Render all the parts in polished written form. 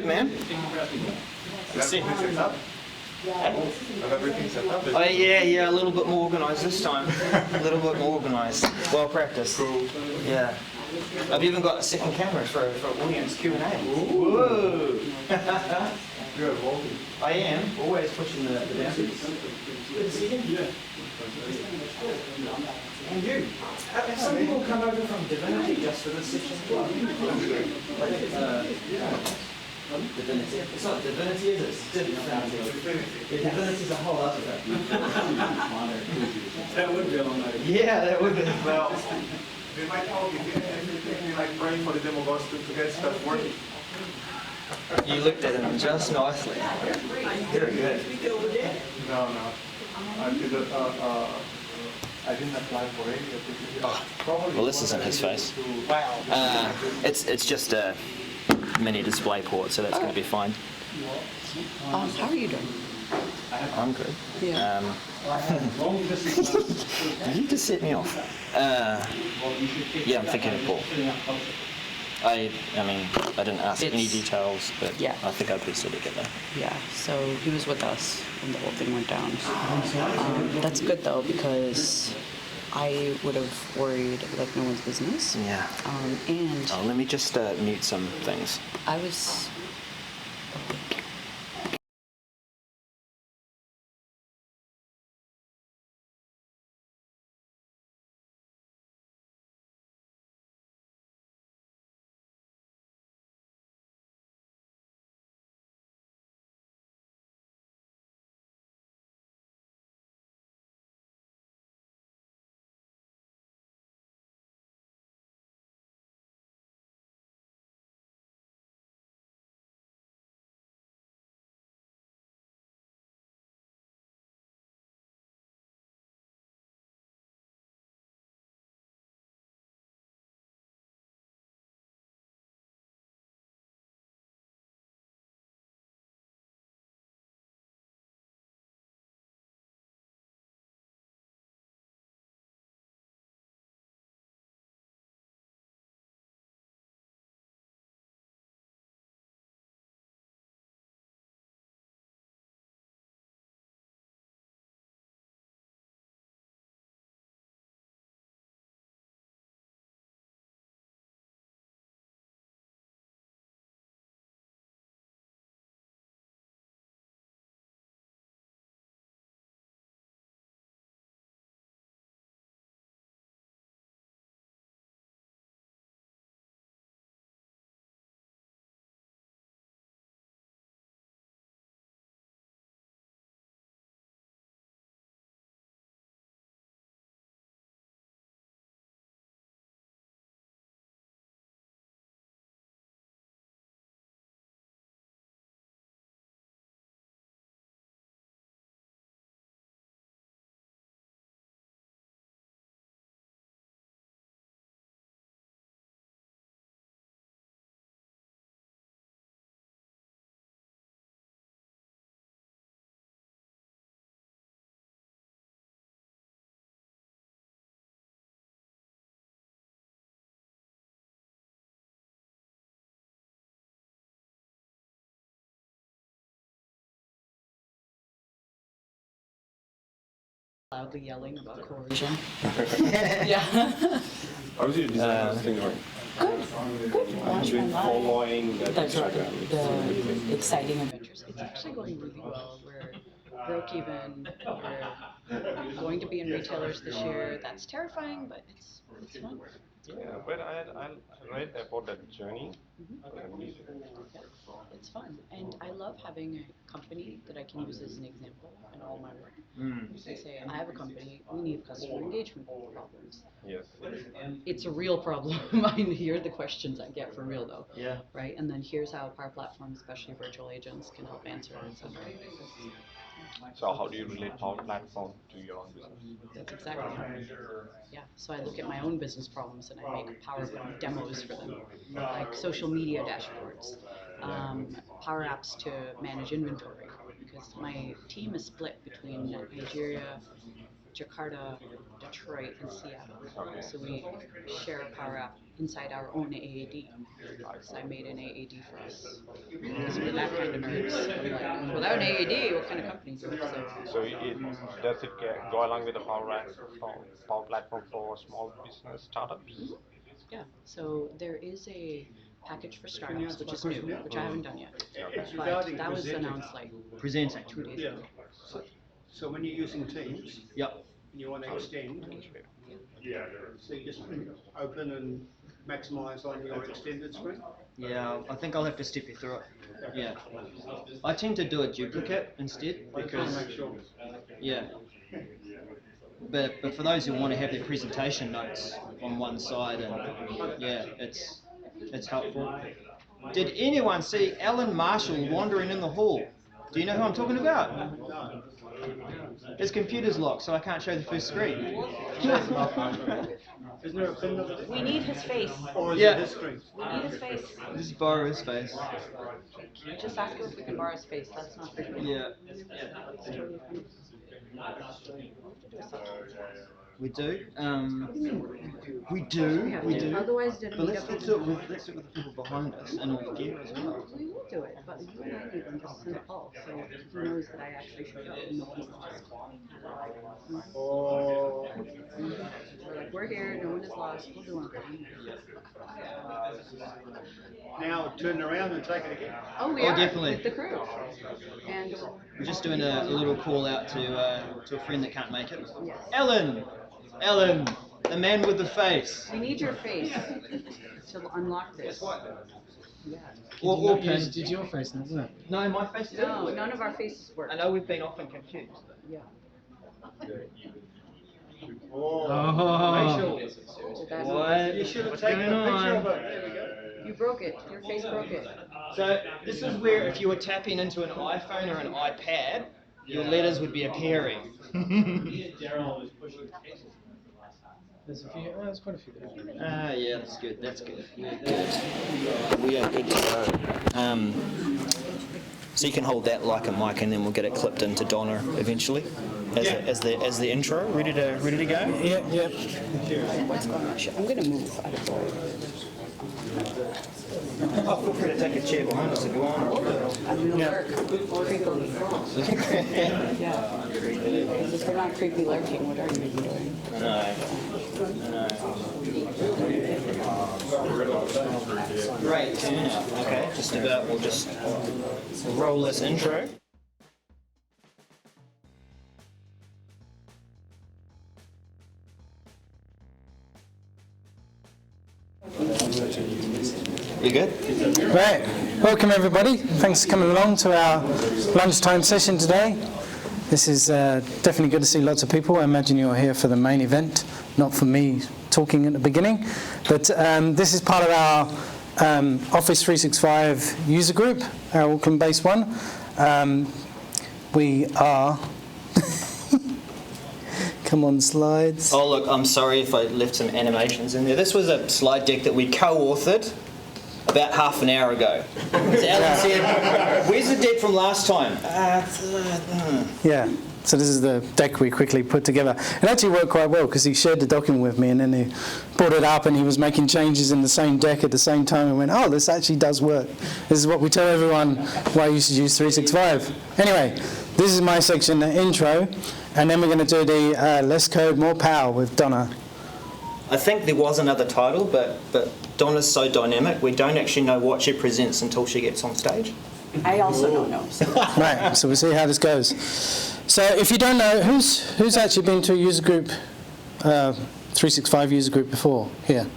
man. That's it. Set up? Have everything set up? Oh yeah, a little bit more organised this time. A little bit more organised. Well practiced. Cool. Yeah. I've even got a second camera for audience Q&A. Whoa! You're evolving. I am always pushing the boundaries. Good to see you. And you. Some people come over from Divinity just for this section as well. Divinity. It's not Divinity, is it? It's Divinity. Yeah, Divinity is a whole other thing. That would be all night. Yeah, that would be. Well, they might all be like praying for the demagogues to get stuff working. You looked at him just nicely. Very good. No. I didn't apply for any of this. Well, this isn't his face. Wow. It's just a mini display port, so that's going to be fine. How are you doing? I'm good. Yeah. You just set me off. Yeah, I'm thinking of Paul. I mean, I didn't ask any details, but Yeah. I think I pieced it together. Yeah, so he was with us when the whole thing went down. That's good though, because I would have worried like no one's business. Yeah. And Oh, let me just mute some things. I was. Loudly yelling about coercion. Yeah. How is your design thing going? I've been following that The exciting adventures. It's actually going really well. We're broke even. We're going to be in retailers this year. That's terrifying, but it's fun. Yeah, but I read about that journey. Amazing. Yeah, it's fun, and I love having a company that I can use as an example in all my work. I say, I have a company. We need customer engagement problems. Yes. It's a real problem. I hear the questions I get for real though. Yeah. Right, and then here's how Power Platform, especially virtual agents, can help answer it. So how do you relate Power Platform to your own business? That's exactly how I do it. Yeah, so I look at my own business problems and I make Power demos for them, like social media dashboards, Power Apps to manage inventory, because my team is split between Nigeria, Jakarta, Detroit, and Seattle. So we share a Power App inside our own AAD. So I made an AAD for us. So we random names. I'm like, without an AED, what kind of company is it? So does it go along with the power platform for small business startups? Yeah, so there is a package for startups, which is new, which I haven't done yet. But that was announced like Presenting. 2 days Yeah. ago. So when you're using Teams Yep. and you want to extend, so you just open and maximize on your extended screen? Yeah, I think I'll have to step you through it. Yeah. I tend to do a duplicate instead because, Make sure. yeah. But for those who want to have their presentation notes on one side, and yeah, it's helpful. Did anyone see Alan Marshall wandering in the hall? Do you know who I'm talking about? His computer's locked, so I can't show the first screen. Isn't there a pin over there? We need his face. Or is Yeah. it this screen? We need his face. Just borrow his face. Just ask him if we can borrow his face. That's not frequent. Yeah. We do. We do. Otherwise, did But let's do it with the people behind us and all the gear as well. We will do it, but you and I need them just send a call, so he knows that I actually showed up and no one's lost. Or We're like, we're here, no one is lost, we'll do one. now turn around and take it again. Oh, we Oh, are, definitely. with the crew. And We're just doing a little call out to a friend that can't make it. yes. Ellen, the man with the face. We need your face to unlock this. Yeah. Or pin. Did your face, isn't it? No, my face didn't. No, none of our faces work. I know we've been often confused. Yeah. Oh. So that's What? You should have What's taken going a picture on? of it. There we go. You broke it. Your face broke it. So this is where if you were tapping into an iPhone or an iPad, your letters would be appearing. There's a few. Oh, there's quite a few there. Yeah, that's good. That's good. We are good to go. So you can hold that like a mic, and then we'll get it clipped into Donna eventually, as the intro. Ready to go? Yeah, yeah. What's going on? I'm going to move out of the way. Oh, feel free to take a chair behind us if you want. I'm going to lurk creepily. Yeah. If we're not creepy lurking, what are you doing? Great. Yeah. Okay. Just about. We'll just roll this intro. You good? Right. Welcome everybody. Thanks for coming along to our lunchtime session today. This is definitely good to see lots of people. I imagine you're here for the main event, not for me talking at the beginning. But this is part of our Office 365 user group, our Auckland-based one. We are... Come on, slides. Oh look, I'm sorry if I left some animations in there. This was a slide deck that we co-authored about half an hour ago. So Alan said, "Where's the deck from last time?" Yeah, so this is the deck we quickly put together. It actually worked quite well because he shared the document with me and then he brought it up and he was making changes in the same deck at the same time and went, oh, this actually does work. This is what we tell everyone why you should use 365. Anyway, this is my section, the intro, and then we're going to do the less code, more power with Donna. I think there was another title, but Donna's so dynamic, we don't actually know what she presents until she gets on stage. I also don't know. So. Right, so we'll see how this goes. So if you don't know, who's actually been to a user group, 365 user group before here?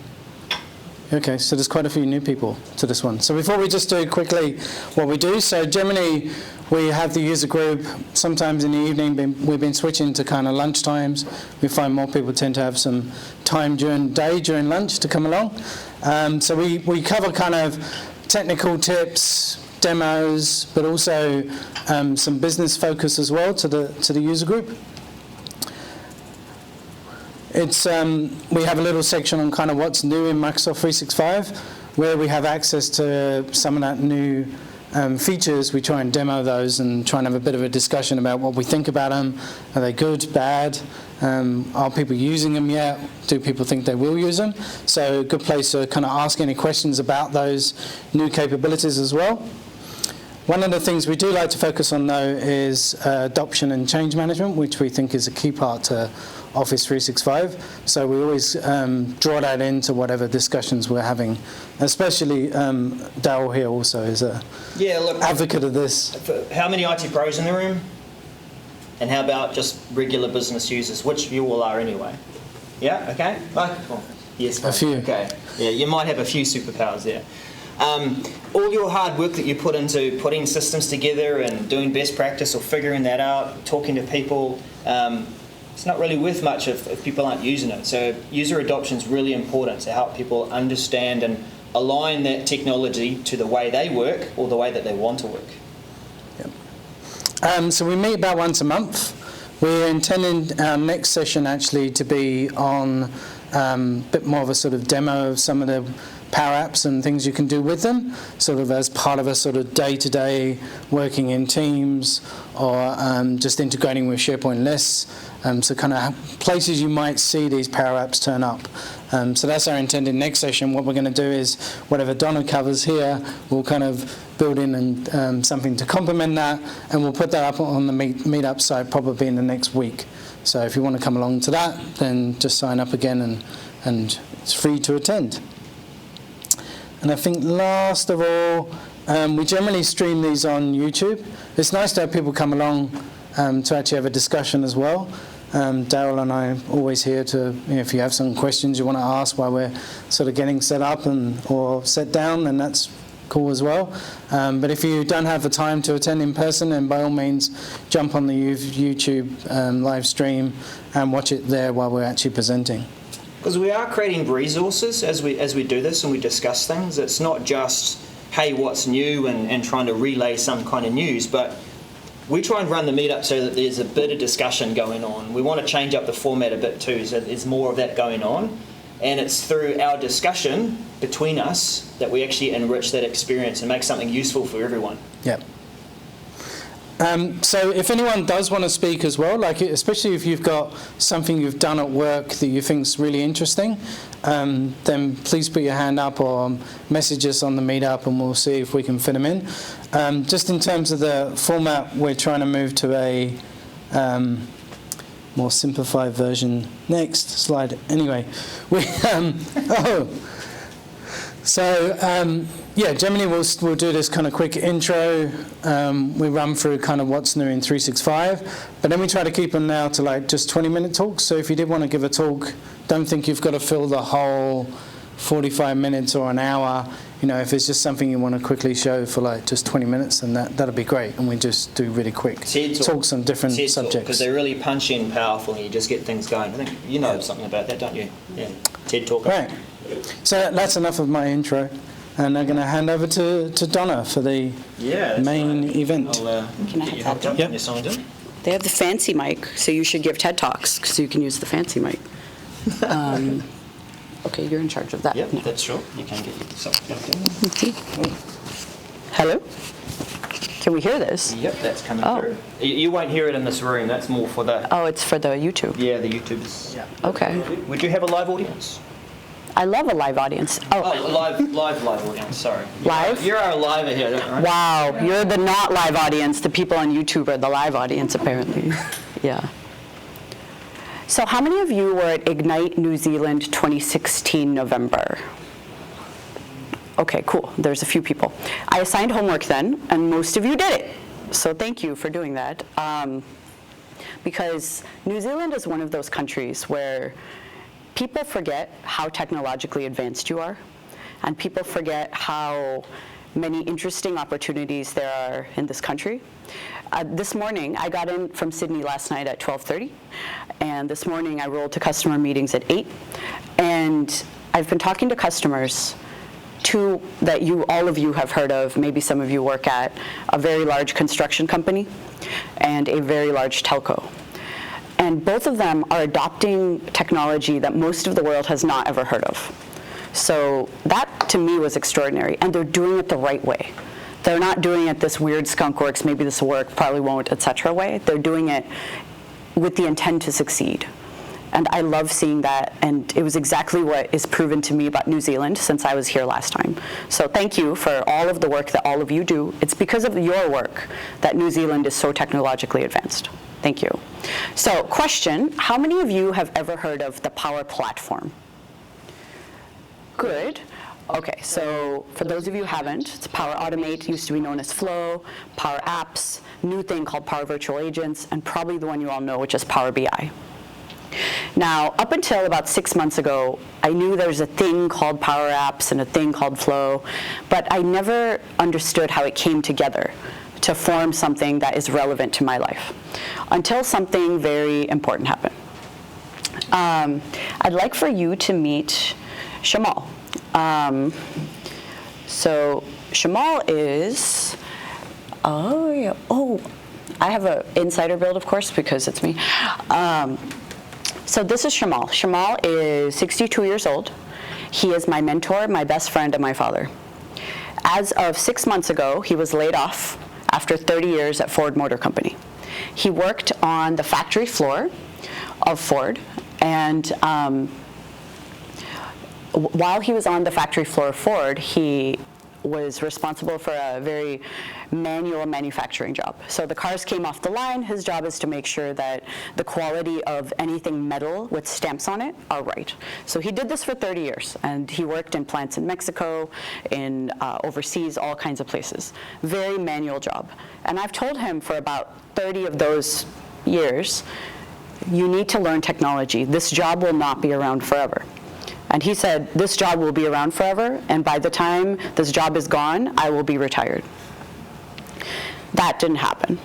Okay, so there's quite a few new people to this one. So before we just do quickly what we do, so generally we have the user group, sometimes in the evening we've been switching to kind of lunch times. We find more people tend to have some time during the day, during lunch to come along. So we cover kind of technical tips, demos, but also some business focus as well to the user group. It's we have a little section on kind of what's new in Microsoft 365, where we have access to some of that new features. We try and demo those and try and have a bit of a discussion about what we think about them. Are they good, bad? Are people using them yet? Do people think they will use them? So a good place to kind of ask any questions about those new capabilities as well. One of the things we do like to focus on, though, is adoption and change management, which we think is a key part to Office 365. So we always draw that into whatever discussions we're having, especially Daryl here also is a advocate of this. How many IT pros in the room? And how about just regular business users, which you all are anyway? Yeah, okay. Yes, a few. Okay. Yeah, you might have a few superpowers there. All your hard work that you put into putting systems together and doing best practice or figuring that out, talking to people, it's not really worth much if people aren't using it. So user adoption is really important to help people understand and align that technology to the way they work or the way that they want to work. Yep. So we meet about once a month. We're intending our next session actually to be on a bit more of a sort of demo of some of the Power Apps and things you can do with them, sort of as part of a sort of day-to-day working in Teams or just integrating with SharePoint lists. So kind of places you might see these Power Apps turn up. So that's our intended next session. What we're going to do is whatever Donna covers here, we'll kind of build in and something to complement that, and we'll put that up on the meetup site probably in the next week. So if you want to come along to that, then just sign up again and it's free to attend. And I think last of all, we generally stream these on YouTube. It's nice to have people come along to actually have a discussion as well. Daryl and I are always here to, if you have some questions you want to ask while we're sort of getting set up or set down, then that's cool as well. But if you don't have the time to attend in person, then by all means jump on the YouTube live stream and watch it there while we're actually presenting. Because we are creating resources as we do this and we discuss things. It's not just, hey, what's new and trying to relay some kind of news, but we try and run the meetup so that there's a bit of discussion going on. We want to change up the format a bit too, so there's more of that going on. And it's through our discussion between us that we actually enrich that experience and make something useful for everyone. Yep. So if anyone does want to speak as well, like especially if you've got something you've done at work that you think is really interesting, then please put your hand up or message us on the meetup and we'll see if we can fit them in. Just in terms of the format, we're trying to move to a more simplified version. Next slide. Anyway, generally we'll do this kind of quick intro. We run through kind of what's new in 365, but then we try to keep them now to like just 20-minute talks. So if you did want to give a talk, don't think you've got to fill the whole 45 minutes or an hour. If it's just something you want to quickly show for like just 20 minutes, then that'll be great. And we just do really quick talks on different subjects. Because they really punch in powerful and you just get things going. I think you know something about that, don't you? Yeah. TED Talk. Right. So that's enough of my intro. And I'm going to hand over to Donna for the main event. Can I have that? Yep. You're signed in. They have the fancy mic, so you should give TED Talks, so you can use the fancy mic. Okay, you're in charge of that. Yep, now. that's sure. You can get yourself plugged in. Okay. Hello? Can we hear this? Yep, that's coming through. You won't hear it in this room. That's more for the... Oh, it's for the YouTube. Yeah, the YouTubers. Yeah. Okay. Would you have a live audience? I love a live audience. Live audience, sorry. Live? You're our live here, right? Wow, you're the not live audience. The people on YouTube are the live audience, apparently. Yeah. So how many of you were at Ignite New Zealand 2016 November? Okay, cool. There's a few people. I assigned homework then, and most of you did it. So thank you for doing that. Because New Zealand is one of those countries where people forget how technologically advanced you are, and people forget how many interesting opportunities there are in this country. This morning, I got in from Sydney last night at 12:30, and this morning I rolled to customer meetings at 8, and I've been talking to customers, two that all of you have heard of, maybe some of you work at, a very large construction company and a very large telco. And both of them are adopting technology that most of the world has not ever heard of. So that, to me, was extraordinary. And they're doing it the right way. They're not doing it this weird skunk works, maybe this will work, probably won't, et cetera way. They're doing it with the intent to succeed. And I love seeing that, and it was exactly what is proven to me about New Zealand since I was here last time. So thank you for all of the work that all of you do. It's because of your work that New Zealand is so technologically advanced. Thank you. So question, how many of you have ever heard of the Power Platform? Good. Okay, so for those of you who haven't, it's Power Automate, used to be known as Flow, Power Apps, new thing called Power Virtual Agents, and probably the one you all know, which is Power BI. Now, up until about 6 months ago, I knew there's a thing called Power Apps and a thing called Flow, but I never understood how it came together to form something that is relevant to my life, until something very important happened. I'd like for you to meet Shamal. So Shamal is, I have an insider build, of course, because it's me. So this is Shamal. Shamal is 62 years old. He is my mentor, my best friend, and my father. As of 6 months ago, he was laid off after 30 years at Ford Motor Company. He worked on the factory floor of Ford, and while he was on the factory floor of Ford, he was responsible for a very manual manufacturing job. So the cars came off the line. His job is to make sure that the quality of anything metal with stamps on it are right. So he did this for 30 years, and he worked in plants in Mexico, in overseas, all kinds of places. Very manual job. And I've told him for about 30 of those years, you need to learn technology. This job will not be around forever. And he said, this job will be around forever, and by the time this job is gone, I will be retired. That didn't happen.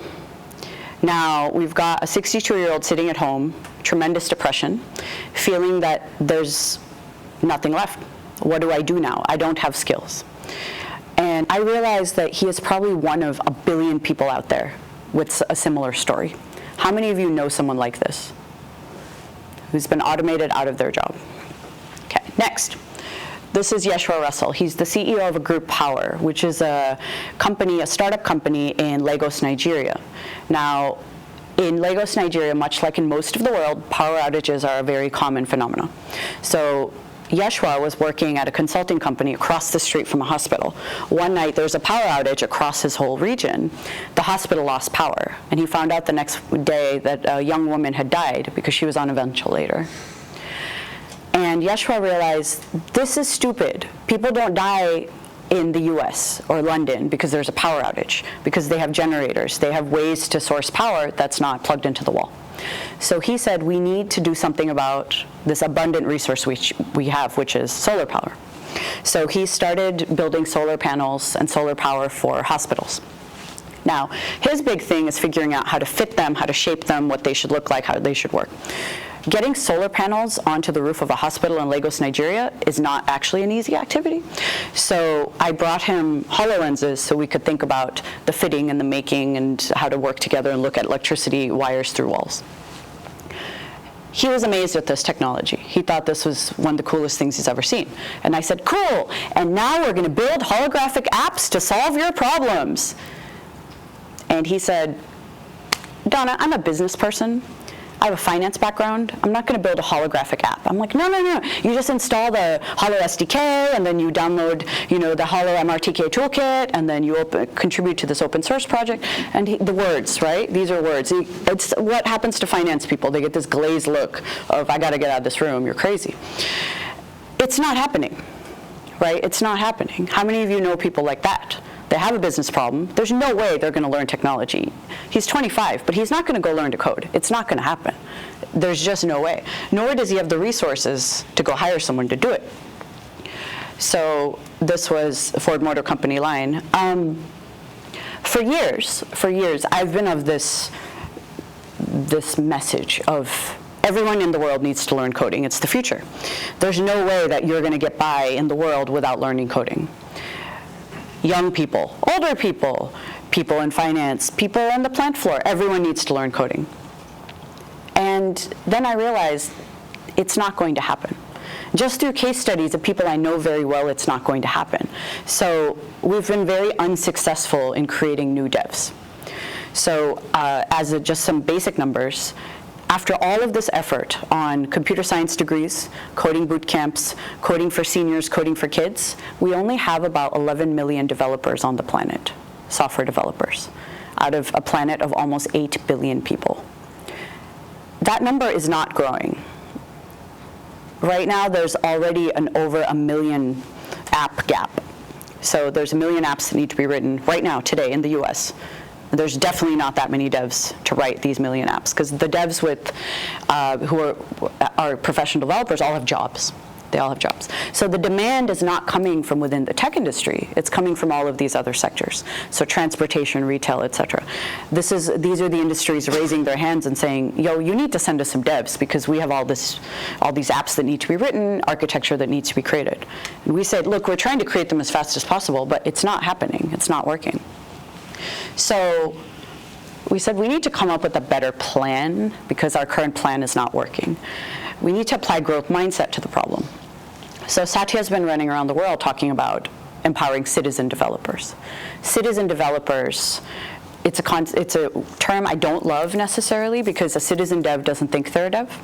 Now, we've got a 62-year-old sitting at home, tremendous depression, feeling that there's nothing left. What do I do now? I don't have skills. And I realized that he is probably one of a billion people out there with a similar story. How many of you know someone like this, who's been automated out of their job? Okay, next. This is Yeshua Russell. He's the CEO of a group, Power, which is a company, a startup company in Lagos, Nigeria. Now, in Lagos, Nigeria, much like in most of the world, power outages are a very common phenomenon. So Yeshua was working at a consulting company across the street from a hospital. One night, there was a power outage across his whole region. The hospital lost power, and he found out the next day that a young woman had died because she was on a ventilator. And Yeshua realized, this is stupid. People don't die in the US or London because there's a power outage, because they have generators. They have ways to source power that's not plugged into the wall. So he said, we need to do something about this abundant resource which we have, which is solar power. So he started building solar panels and solar power for hospitals. Now, his big thing is figuring out how to fit them, how to shape them, what they should look like, how they should work. Getting solar panels onto the roof of a hospital in Lagos, Nigeria is not actually an easy activity. So I brought him HoloLenses so we could think about the fitting and the making and how to work together and look at electricity wires through walls. He was amazed at this technology. He thought this was one of the coolest things he's ever seen. And I said, cool, and now we're going to build holographic apps to solve your problems. And he said, Donna, I'm a business person. I have a finance background. I'm not going to build a holographic app. I'm like, no. You just install the Holo SDK, and then you download, the Holo MRTK toolkit, and then you contribute to this open source project. And the words, right? These are words. It's what happens to finance people. They get this glazed look of, I got to get out of this room. You're crazy. It's not happening, right? It's not happening. How many of you know people like that? They have a business problem. There's no way they're going to learn technology. He's 25, but he's not going to go learn to code. It's not going to happen. There's just no way. Nor does he have the resources to go hire someone to do it. So this was Ford Motor Company line. For years, I've been of this message of everyone in the world needs to learn coding. It's the future. There's no way that you're going to get by in the world without learning coding. Young people, older people, people in finance, people on the plant floor, everyone needs to learn coding. And then I realized it's not going to happen. Just through case studies of people I know very well, it's not going to happen. So we've been very unsuccessful in creating new devs. So just some basic numbers, after all of this effort on computer science degrees, coding boot camps, coding for seniors, coding for kids, we only have about 11 million developers on the planet, software developers, out of a planet of almost 8 billion people. That number is not growing. Right now, there's already over a million app gap. So there's a million apps that need to be written right now, today, in the US. There's definitely not that many devs to write these million apps, because the devs who are professional developers all have jobs. They all have jobs. So the demand is not coming from within the tech industry. It's coming from all of these other sectors. So transportation, retail, et cetera. These are the industries raising their hands and saying, yo, you need to send us some devs, because we have all these apps that need to be written, architecture that needs to be created. And we said, look, we're trying to create them as fast as possible, but it's not happening. It's not working. So we said we need to come up with a better plan, because our current plan is not working. We need to apply growth mindset to the problem. So Satya's been running around the world talking about empowering citizen developers. Citizen developers, it's a term I don't love necessarily, because a citizen dev doesn't think they're a dev.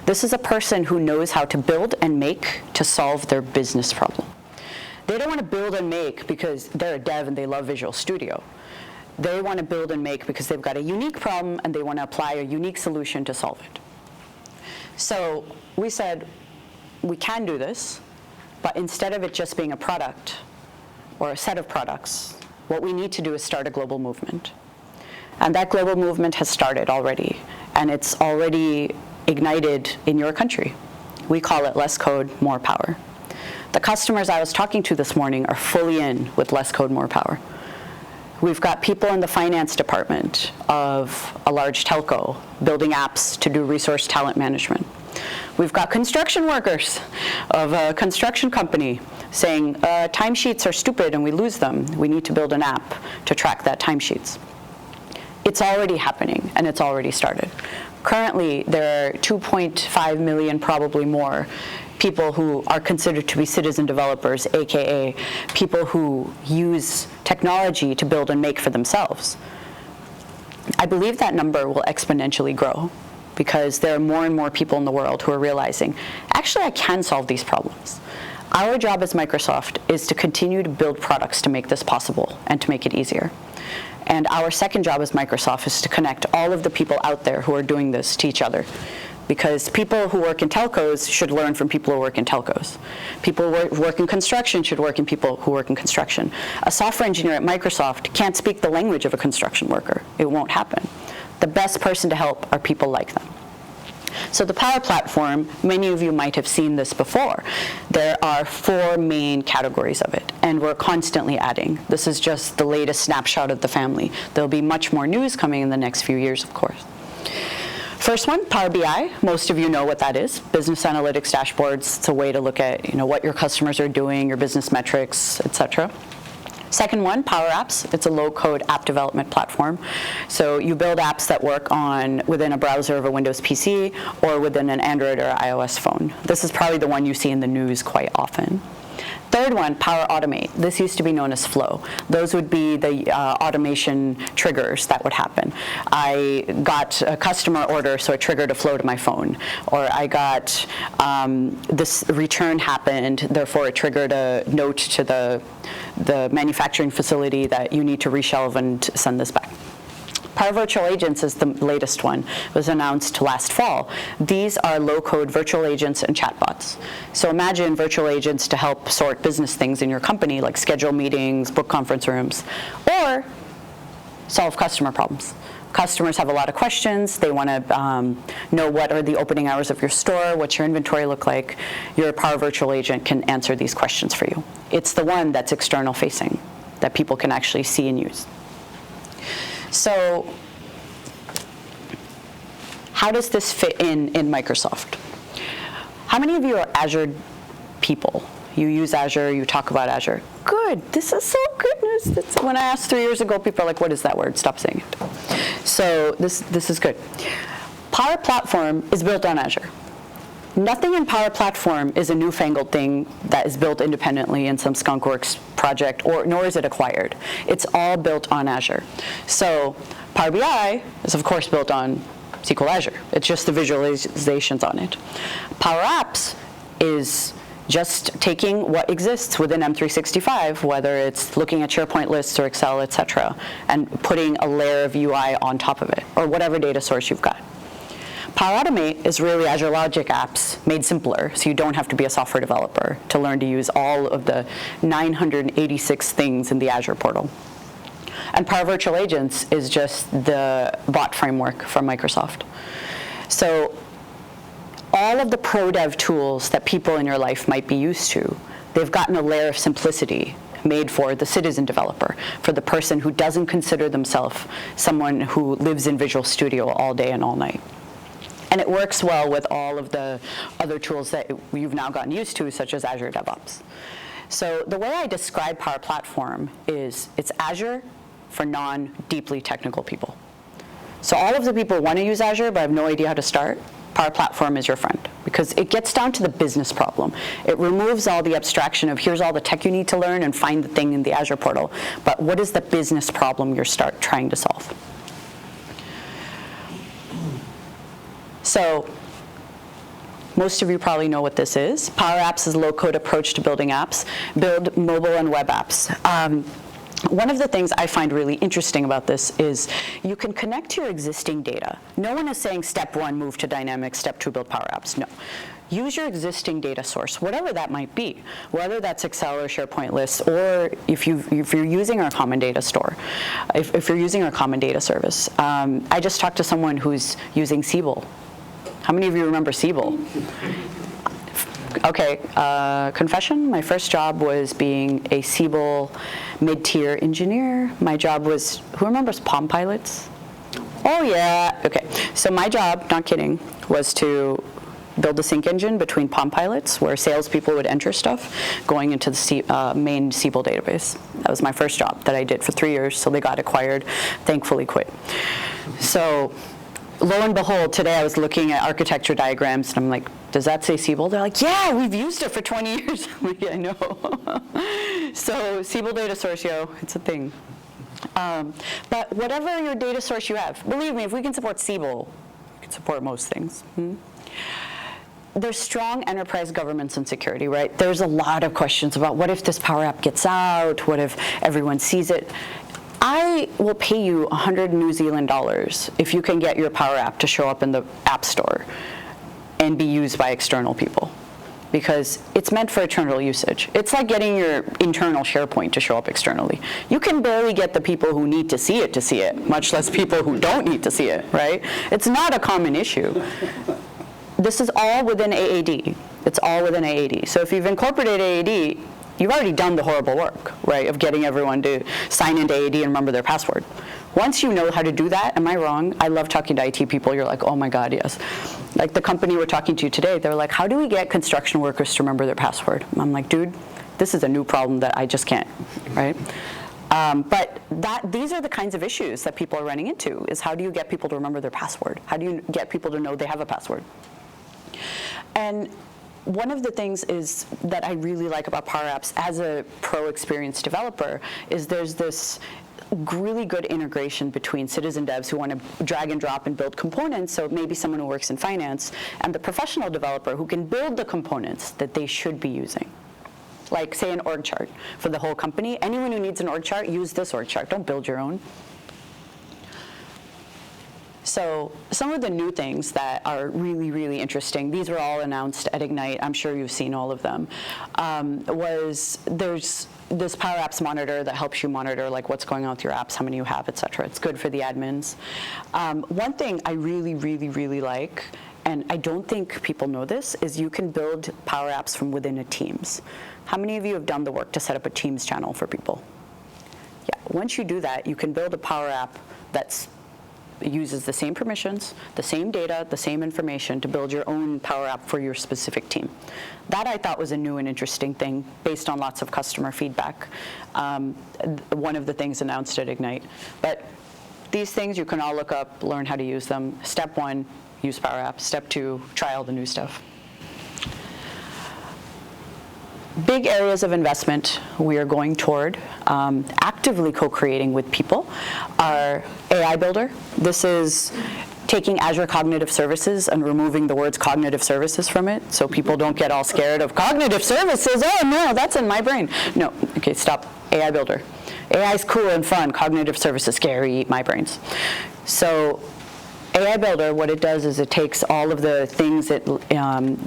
This is a person who knows how to build and make to solve their business problem. They don't want to build and make because they're a dev and they love Visual Studio. They want to build and make because they've got a unique problem and they want to apply a unique solution to solve it. So we said, we can do this, but instead of it just being a product or a set of products, what we need to do is start a global movement. And that global movement has started already, and it's already ignited in your country. We call it less code, more power. The customers I was talking to this morning are fully in with less code, more power. We've got people in the finance department of a large telco building apps to do resource talent management. We've got construction workers of a construction company saying, timesheets are stupid and we lose them. We need to build an app to track that timesheets. It's already happening, and it's already started. Currently, there are 2.5 million, probably more, people who are considered to be citizen developers, AKA people who use technology to build and make for themselves. I believe that number will exponentially grow, because there are more and more people in the world who are realizing, actually, I can solve these problems. Our job as Microsoft is to continue to build products to make this possible and to make it easier. And our second job as Microsoft is to connect all of the people out there who are doing this to each other. Because people who work in telcos should learn from people who work in telcos. People who work in construction should work in people who work in construction. A software engineer at Microsoft can't speak the language of a construction worker. It won't happen. The best person to help are people like them. So the Power Platform, many of you might have seen this before. There are 4 main categories of it, and we're constantly adding. This is just the latest snapshot of the family. There'll be much more news coming in the next few years, of course. First one, Power BI. Most of you know what that is. Business analytics dashboards. It's a way to look at what your customers are doing, your business metrics, etc. Second one, Power Apps. It's a low-code app development platform. So you build apps that work within a browser of a Windows PC or within an Android or iOS phone. This is probably the one you see in the news quite often. Third one, Power Automate. This used to be known as Flow. Those would be the automation triggers that would happen. I got a customer order, so it triggered a flow to my phone. Or I got this return happened, therefore it triggered a note to the manufacturing facility that you need to reshelve and send this back. Power Virtual Agents is the latest one. It was announced last fall. These are low-code virtual agents and chatbots. So imagine virtual agents to help sort business things in your company, like schedule meetings, book conference rooms, or solve customer problems. Customers have a lot of questions. They want to know what are the opening hours of your store, what's your inventory look like. Your Power Virtual Agent can answer these questions for you. It's the one that's external facing, that people can actually see and use. So how does this fit in Microsoft? How many of you are Azure people? You use Azure, you talk about Azure. Good, this is so goodness. When I asked 3 years ago, people are like, what is that word? Stop saying it. So this is good. Power Platform is built on Azure. Nothing in Power Platform is a newfangled thing that is built independently in some skunkworks project, nor is it acquired. It's all built on Azure. So Power BI is, of course, built on SQL Azure. It's just the visualizations on it. Power Apps is just taking what exists within M365, whether it's looking at SharePoint lists or Excel, etc., and putting a layer of UI on top of it, or whatever data source you've got. Power Automate is really Azure Logic apps made simpler, so you don't have to be a software developer to learn to use all of the 986 things in the Azure portal. And Power Virtual Agents is just the bot framework from Microsoft. So all of the pro dev tools that people in your life might be used to, they've gotten a layer of simplicity made for the citizen developer, for the person who doesn't consider themselves someone who lives in Visual Studio all day and all night. And it works well with all of the other tools that you've now gotten used to, such as Azure DevOps. So the way I describe Power Platform is it's Azure for non-deeply technical people. So all of the people want to use Azure but have no idea how to start, Power Platform is your friend, because it gets down to the business problem. It removes all the abstraction of here's all the tech you need to learn and find the thing in the Azure portal, but what is the business problem you're trying to solve? So most of you probably know what this is. Power Apps is a low-code approach to building apps, build mobile and web apps. One of the things I find really interesting about this is you can connect to your existing data. No one is saying step 1, move to Dynamics, step 2, build Power Apps. No. Use your existing data source, whatever that might be, whether that's Excel or SharePoint lists, or if you're using our common data store, if you're using our common data service. I just talked to someone who's using Siebel. How many of you remember Siebel? Okay, confession, my first job was being a Siebel mid-tier engineer. My job was, who remembers Palm Pilots? Oh yeah, okay. So my job, not kidding, was to build a sync engine between Palm Pilots where salespeople would enter stuff going into the main Siebel database. That was my first job that I did for 3 years, so they got acquired, thankfully quit. So lo and behold, today I was looking at architecture diagrams, and I'm like, does that say Siebel? They're like, yeah, we've used it for 20 years. I'm like, yeah, I know. So Siebel data source, yo, it's a thing. But whatever your data source you have, believe me, if we can support Siebel, we can support most things. There's strong enterprise governance and security, right? There's a lot of questions about what if this Power App gets out? What if everyone sees it? I will pay you 100 New Zealand dollars if you can get your Power App to show up in the App Store and be used by external people, because it's meant for internal usage. It's like getting your internal SharePoint to show up externally. You can barely get the people who need to see it, much less people who don't need to see it, right? It's not a common issue. This is all within AAD. It's all within AAD. So if you've incorporated AAD, you've already done the horrible work, right, of getting everyone to sign into AAD and remember their password. Once you know how to do that, am I wrong? I love talking to IT people. You're like, oh my God, yes. Like the company we're talking to today, they're like, how do we get construction workers to remember their password? I'm like, dude, this is a new problem that I just can't, right? But these are the kinds of issues that people are running into, is how do you get people to remember their password? How do you get people to know they have a password? And one of the things is that I really like about Power Apps as a pro experienced developer is there's this really good integration between citizen devs who want to drag and drop and build components, so maybe someone who works in finance, and the professional developer who can build the components that they should be using. Like, say, an org chart for the whole company. Anyone who needs an org chart, use this org chart. Don't build your own. So some of the new things that are really, really interesting, these were all announced at Ignite, I'm sure you've seen all of them, was there's this Power Apps monitor that helps you monitor like what's going on with your apps, how many you have, et cetera. It's good for the admins. One thing I really, really, really like, and I don't think people know this, is you can build Power Apps from within a Teams. How many of you have done the work to set up a Teams channel for people? Yeah, once you do that, you can build a Power App that's uses the same permissions, the same data, the same information to build your own Power App for your specific team. That I thought was a new and interesting thing based on lots of customer feedback. One of the things announced at Ignite. But these things you can all look up, learn how to use them. Step 1, use Power App. Step 2, try all the new stuff. Big areas of investment we are going toward, actively co-creating with people, are AI Builder. This is taking Azure Cognitive Services and removing the words cognitive services from it, so people don't get all scared of cognitive services. Oh no, that's in my brain. No, okay, stop. AI Builder. AI is cool and fun. Cognitive services, scary, eat my brains. So AI Builder, what it does is it takes all of the things that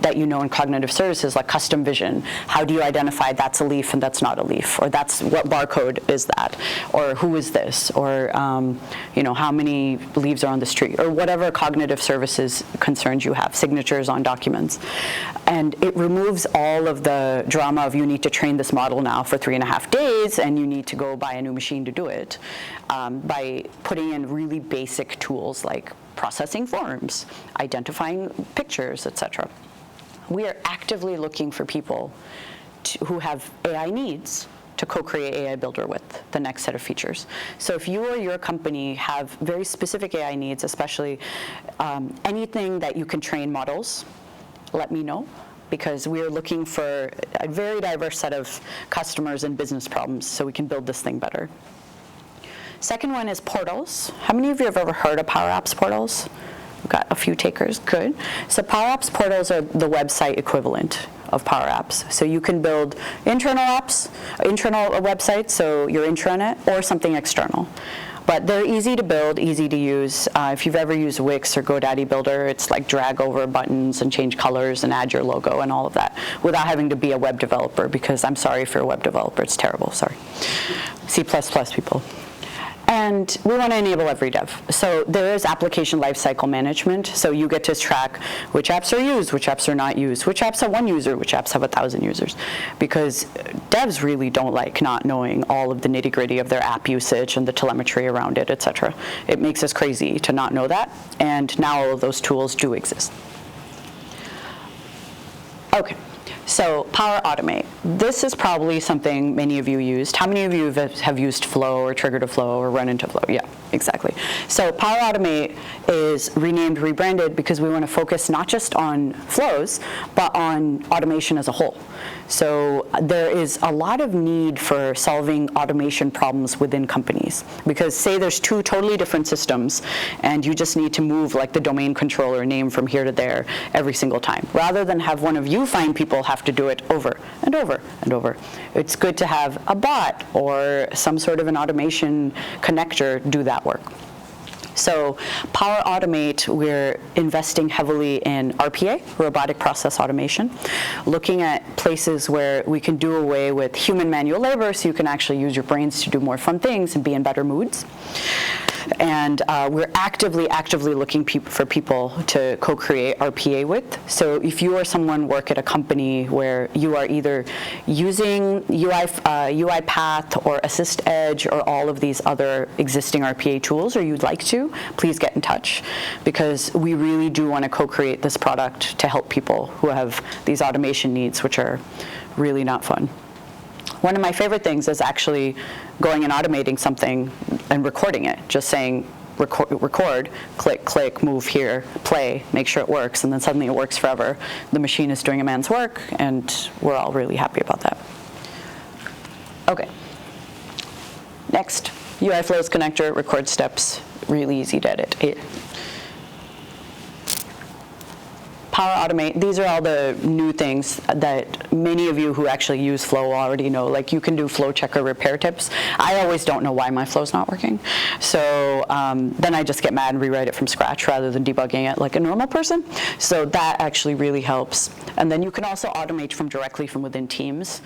that you know in cognitive services, like custom vision. How do you identify that's a leaf and that's not a leaf, or that's what barcode is that, or who is this, or how many leaves are on this tree, or whatever cognitive services concerns you have, signatures on documents. And it removes all of the drama of you need to train this model now for 3.5 days and you need to go buy a new machine to do it, by putting in really basic tools like processing forms, identifying pictures, etc. We are actively looking for people who have AI needs to co-create AI Builder with the next set of features. So if you or your company have very specific AI needs, especially anything that you can train models, let me know, because we are looking for a very diverse set of customers and business problems so we can build this thing better. Second one is portals. How many of you have ever heard of Power Apps portals? We've got a few takers, good. So Power Apps portals are the website equivalent of Power Apps. So you can build internal apps, internal websites, so your intranet, or something external. But they're easy to build, easy to use. If you've ever used Wix or GoDaddy Builder, it's like drag over buttons and change colors and add your logo and all of that without having to be a web developer, because I'm sorry if you're a web developer, it's terrible, sorry. C++ people. And we want to enable every dev. So there is application lifecycle management. So you get to track which apps are used, which apps are not used, which apps have 1 user, which apps have 1,000 users. Because devs really don't like not knowing all of the nitty-gritty of their app usage and the telemetry around it, etc. It makes us crazy to not know that. And now all of those tools do exist. Okay. So Power Automate. This is probably something many of you used. How many of you have used Flow or triggered a Flow or run into Flow? Yeah, exactly. So Power Automate is renamed, rebranded, because we want to focus not just on flows, but on automation as a whole. So there is a lot of need for solving automation problems within companies. Because say there's 2 totally different systems, and you just need to move like the domain controller name from here to there every single time. Rather than have one of you find people have to do it over and over and over. It's good to have a bot or some sort of an automation connector do that work. So Power Automate, we're investing heavily in RPA, robotic process automation, looking at places where we can do away with human manual labor so you can actually use your brains to do more fun things and be in better moods. And we're actively looking for people to co-create RPA with. So if you or someone work at a company where you are either using UiPath or Assist Edge or all of these other existing RPA tools, or you'd like to, please get in touch, because we really do want to co-create this product to help people who have these automation needs, which are really not fun. One of my favorite things is actually going and automating something and recording it, just saying record, click, click, move here, play, make sure it works, and then suddenly it works forever. The machine is doing a man's work, and we're all really happy about that. Okay. Next, UI Flows connector, record steps, really easy to edit. Power Automate, these are all the new things that many of you who actually use Flow already know. Like you can do flow checker repair tips. I always don't know why my flow's not working. So then I just get mad and rewrite it from scratch rather than debugging it like a normal person. So that actually really helps. And then you can also automate directly from within Teams.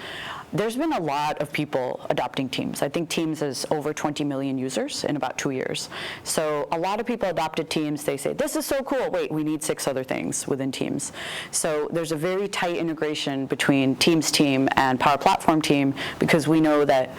There's been a lot of people adopting Teams. I think Teams has over 20 million users in about 2 years. So a lot of people adopted Teams. They say, this is so cool. Wait, we need 6 other things within Teams. So there's a very tight integration between Teams team and Power Platform team, because we know that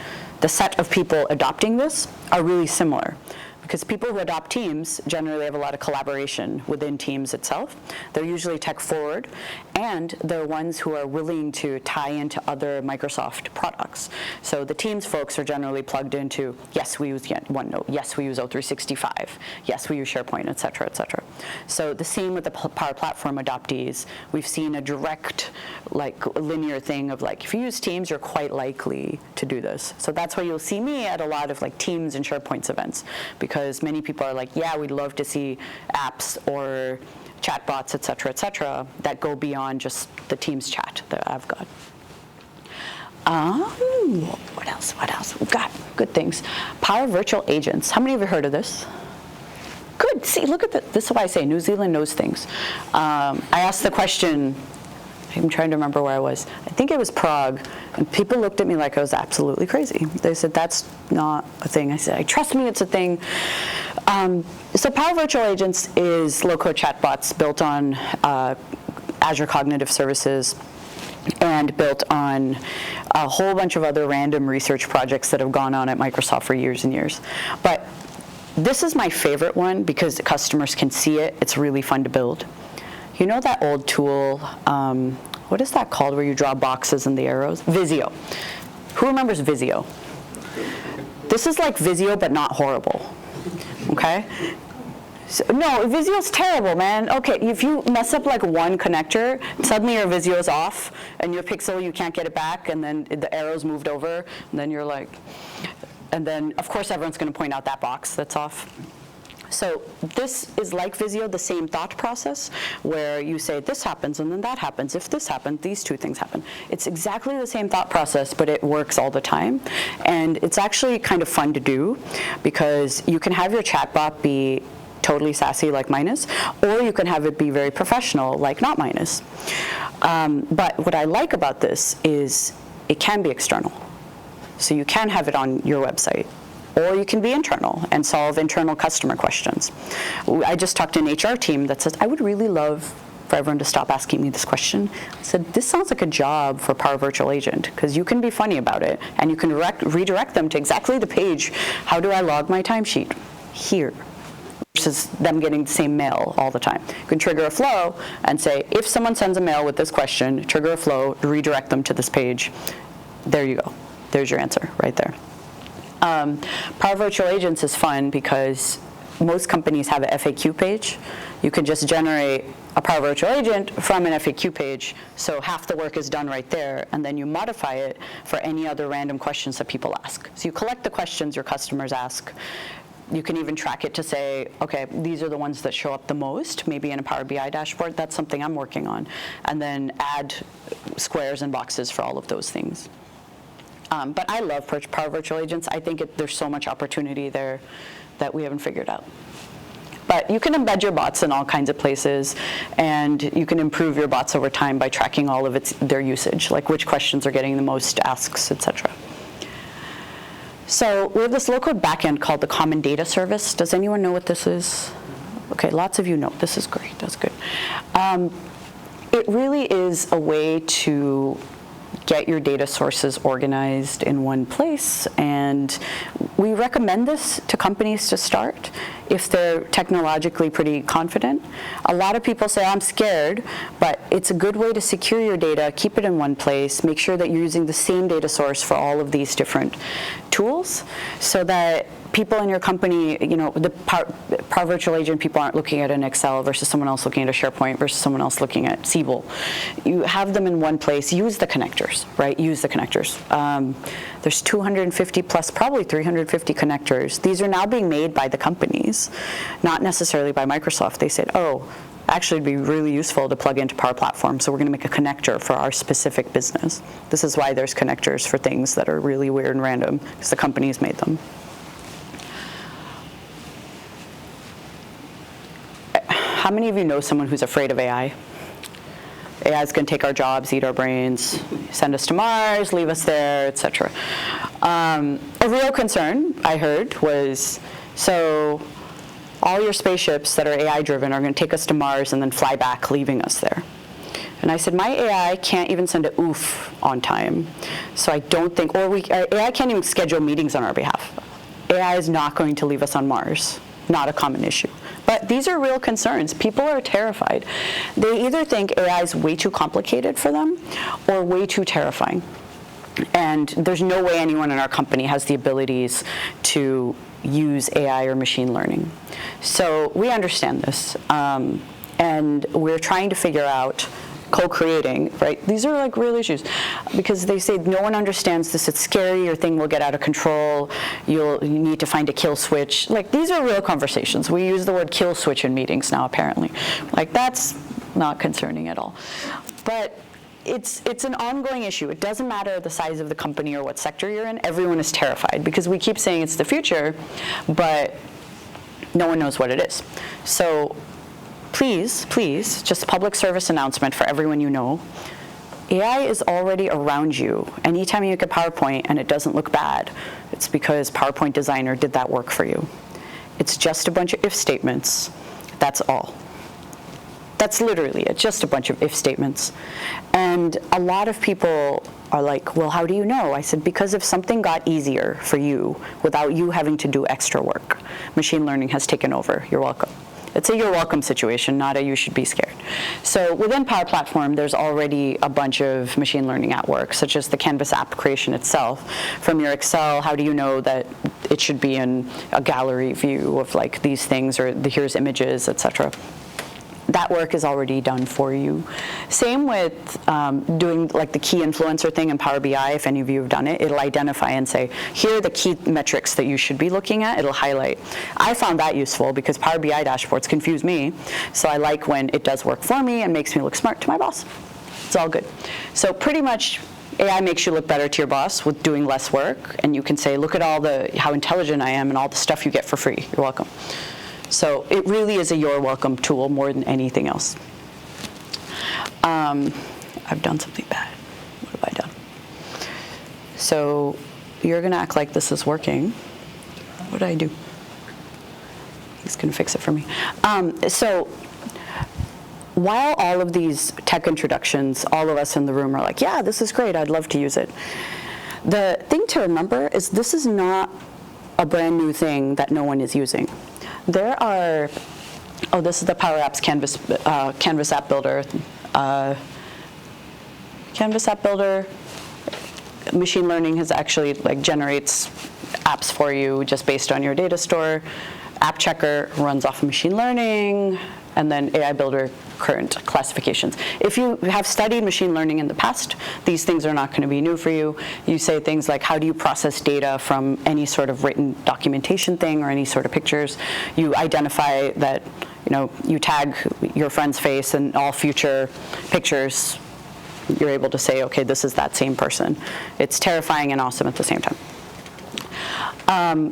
the set of people adopting this are really similar. Because people who adopt Teams generally have a lot of collaboration within Teams itself. They're usually tech forward, and they're ones who are willing to tie into other Microsoft products. So the Teams folks are generally plugged into, yes, we use OneNote, yes, we use O365, yes, we use SharePoint, et cetera, et cetera. So the same with the Power Platform adoptees. We've seen a direct, linear thing of if you use Teams, you're quite likely to do this. So that's why you'll see me at a lot of Teams and SharePoint events, because because many people are like, yeah, we'd love to see apps or chatbots, et cetera, that go beyond just the Teams chat that I've got. What else? We've got good things. Power virtual agents. How many of you heard of this? Good. See, look at this. This is why I say New Zealand knows things. I asked the question, I'm trying to remember where I was. I think it was Prague, and people looked at me like I was absolutely crazy. They said, that's not a thing. I said, trust me, it's a thing. So Power Virtual Agents is low-code chatbots built on Azure Cognitive Services and built on a whole bunch of other random research projects that have gone on at Microsoft for years and years. But this is my favorite one because the customers can see it. It's really fun to build. You know that old tool, what is that called where you draw boxes and the arrows? Visio. Who remembers Visio? This is like Visio, but not horrible, okay? So, no, Visio's terrible, man. Okay, if you mess up like one connector, suddenly your Visio's off, and your pixel, you can't get it back, and then the arrow's moved over, and then you're like, and then of course everyone's gonna point out that box that's off. So this is like Visio, the same thought process, where you say this happens and then that happens. If this happened, these two things happen. It's exactly the same thought process, but it works all the time. And it's actually kind of fun to do because you can have your chatbot be totally sassy like mine is, or you can have it be very professional like not mine is. But what I like about this is it can be external. So you can have it on your website. Or you can be internal and solve internal customer questions. I just talked to an HR team that says, I would really love for everyone to stop asking me this question. I said, this sounds like a job for Power Virtual Agent, because you can be funny about it, and you can redirect them to exactly the page, how do I log my timesheet? Here. Versus them getting the same mail all the time. You can trigger a flow and say, if someone sends a mail with this question, trigger a flow, redirect them to this page. There you go. There's your answer right there. Power Virtual Agents is fun because most companies have an FAQ page. You can just generate a Power Virtual Agent from an FAQ page, so half the work is done right there, and then you modify it for any other random questions that people ask. So you collect the questions your customers ask. You can even track it to say, okay, these are the ones that show up the most, maybe in a Power BI dashboard. That's something I'm working on. And then add squares and boxes for all of those things. But I love Power Virtual Agents. I think there's so much opportunity there that we haven't figured out. But you can embed your bots in all kinds of places, and you can improve your bots over time by tracking all of their usage, like which questions are getting the most asks, etc. So we have this low-code backend called the Common Data Service. Does anyone know what this is? Okay, lots of you know. This is great. That's good. It really is a way to get your data sources organized in one place, and we recommend this to companies to start if they're technologically pretty confident. A lot of people say, I'm scared, but it's a good way to secure your data, keep it in one place, make sure that you're using the same data source for all of these different tools, so that people in your company, you know, the Power Virtual Agent people aren't looking at an Excel versus someone else looking at a SharePoint versus someone else looking at Siebel. You have them in one place. Use the connectors, right? Use the connectors. There's 250 plus, probably 350 connectors. These are now being made by the companies, not necessarily by Microsoft. They said, oh, actually it'd be really useful to plug into Power Platform, so we're going to make a connector for our specific business. This is why there's connectors for things that are really weird and random, because the companies made them. How many of you know someone who's afraid of AI? AI is going to take our jobs, eat our brains, send us to Mars, leave us there, etc. A real concern I heard was, so all your spaceships that are AI-driven are going to take us to Mars and then fly back, leaving us there. And I said, my AI can't even send a oof on time. So I don't think, AI can't even schedule meetings on our behalf. AI is not going to leave us on Mars. Not a common issue. But these are real concerns. People are terrified. They either think AI is way too complicated for them or way too terrifying. And there's no way anyone in our company has the abilities to use AI or machine learning. So we understand this. And we're trying to figure out co-creating, right? These are like real issues because they say no one understands this, it's scary, your thing will get out of control, you need to find a kill switch. Like, these are real conversations. We use the word kill switch in meetings now, apparently. Like, that's not concerning at all. But it's an ongoing issue. It doesn't matter the size of the company or what sector you're in, everyone is terrified because we keep saying it's the future, but no one knows what it is. So please, just public service announcement for everyone you know, AI is already around you. Anytime you make a PowerPoint and it doesn't look bad, it's because PowerPoint designer did that work for you. It's just a bunch of if statements. That's all. That's literally it, just a bunch of if statements. And a lot of people are like, well, how do you know? I said, because if something got easier for you without you having to do extra work, machine learning has taken over. You're welcome. It's a you're welcome situation, not a you should be scared. So within Power Platform, there's already a bunch of machine learning at work, such as the Canvas app creation itself. From your Excel, how do you know that it should be in a gallery view of like these things, or here's images, etc. That work is already done for you. Same with doing like the key influencer thing in Power BI. If any of you have done it, it'll identify and say, here are the key metrics that you should be looking at. It'll highlight. I found that useful because Power BI dashboards confuse me. So I like when it does work for me and makes me look smart to my boss. It's all good. So pretty much AI makes you look better to your boss with doing less work. And you can say, look at all how intelligent I am and all the stuff you get for free. You're welcome. So it really is a you're welcome tool more than anything else. I've done something bad. What have I done? So you're going to act like this is working. What did I do? He's going to fix it for me. So while all of these tech introductions, all of us in the room are like, yeah, this is great. I'd love to use it. The thing to remember is this is not a brand new thing that no one is using. There are, this is the Power Apps Canvas App Builder. Canvas App Builder, machine learning has actually generates apps for you just based on your data store. App Checker runs off of machine learning, and then AI Builder current classifications. If you have studied machine learning in the past, these things are not going to be new for you. You say things like, how do you process data from any sort of written documentation thing or any sort of pictures? You identify that, you tag your friend's face in all future pictures. You're able to say, okay, this is that same person. It's terrifying and awesome at the same time.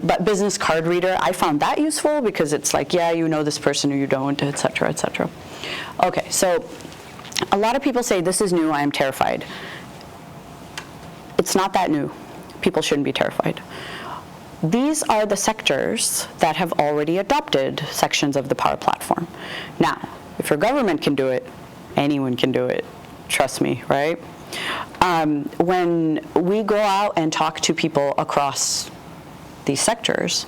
But business card reader, I found that useful because it's like, yeah, you know this person or you don't, et cetera, et cetera. Okay, so a lot of people say this is new, I am terrified. It's not that new. People shouldn't be terrified. These are the sectors that have already adopted sections of the Power Platform. Now, if your government can do it, anyone can do it. Trust me, right? When we go out and talk to people across these sectors,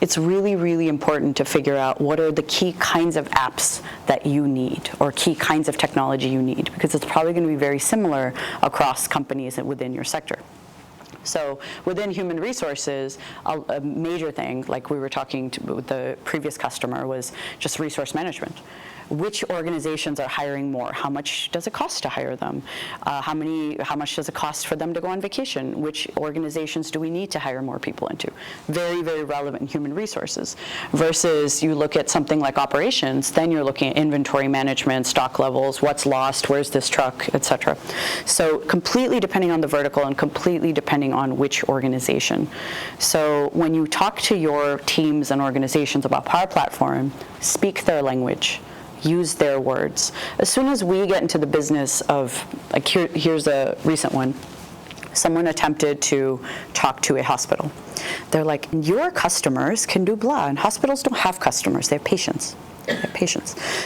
it's really, really important to figure out what are the key kinds of apps that you need or key kinds of technology you need, because it's probably going to be very similar across companies and within your sector. So within human resources, a major thing, like we were talking with the previous customer, was just resource management. Which organizations are hiring more? How much does it cost to hire them? How much does it cost for them to go on vacation? Which organizations do we need to hire more people into? Very, very relevant in human resources. Versus you look at something like operations, then you're looking at inventory management, stock levels, what's lost, where's this truck, et cetera. So completely depending on the vertical and completely depending on which organization. So when you talk to your teams and organizations about Power Platform, speak their language. Use their words. As soon as we get into the business of, like here's a recent one, someone attempted to talk to a hospital. They're like, your customers can do blah, and hospitals don't have customers, they have patients.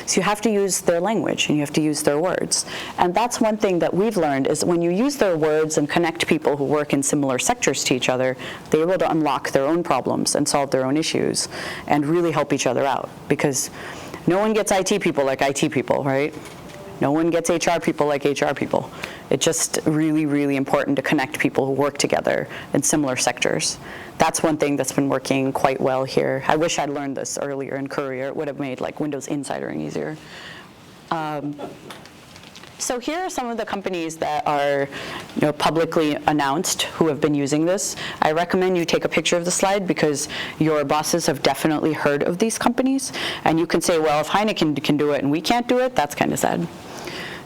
So you have to use their language and you have to use their words. And that's one thing that we've learned is when you use their words and connect people who work in similar sectors to each other, they're able to unlock their own problems and solve their own issues and really help each other out. Because no one gets IT people like IT people, right? No one gets HR people like HR people. It's just really, really important to connect people who work together in similar sectors. That's one thing that's been working quite well here. I wish I'd learned this earlier in Courier. It would have made like Windows insidering easier. So here are some of the companies that are publicly announced who have been using this. I recommend you take a picture of the slide because your bosses have definitely heard of these companies. And you can say, well, if Heineken can do it and we can't do it, that's kind of sad.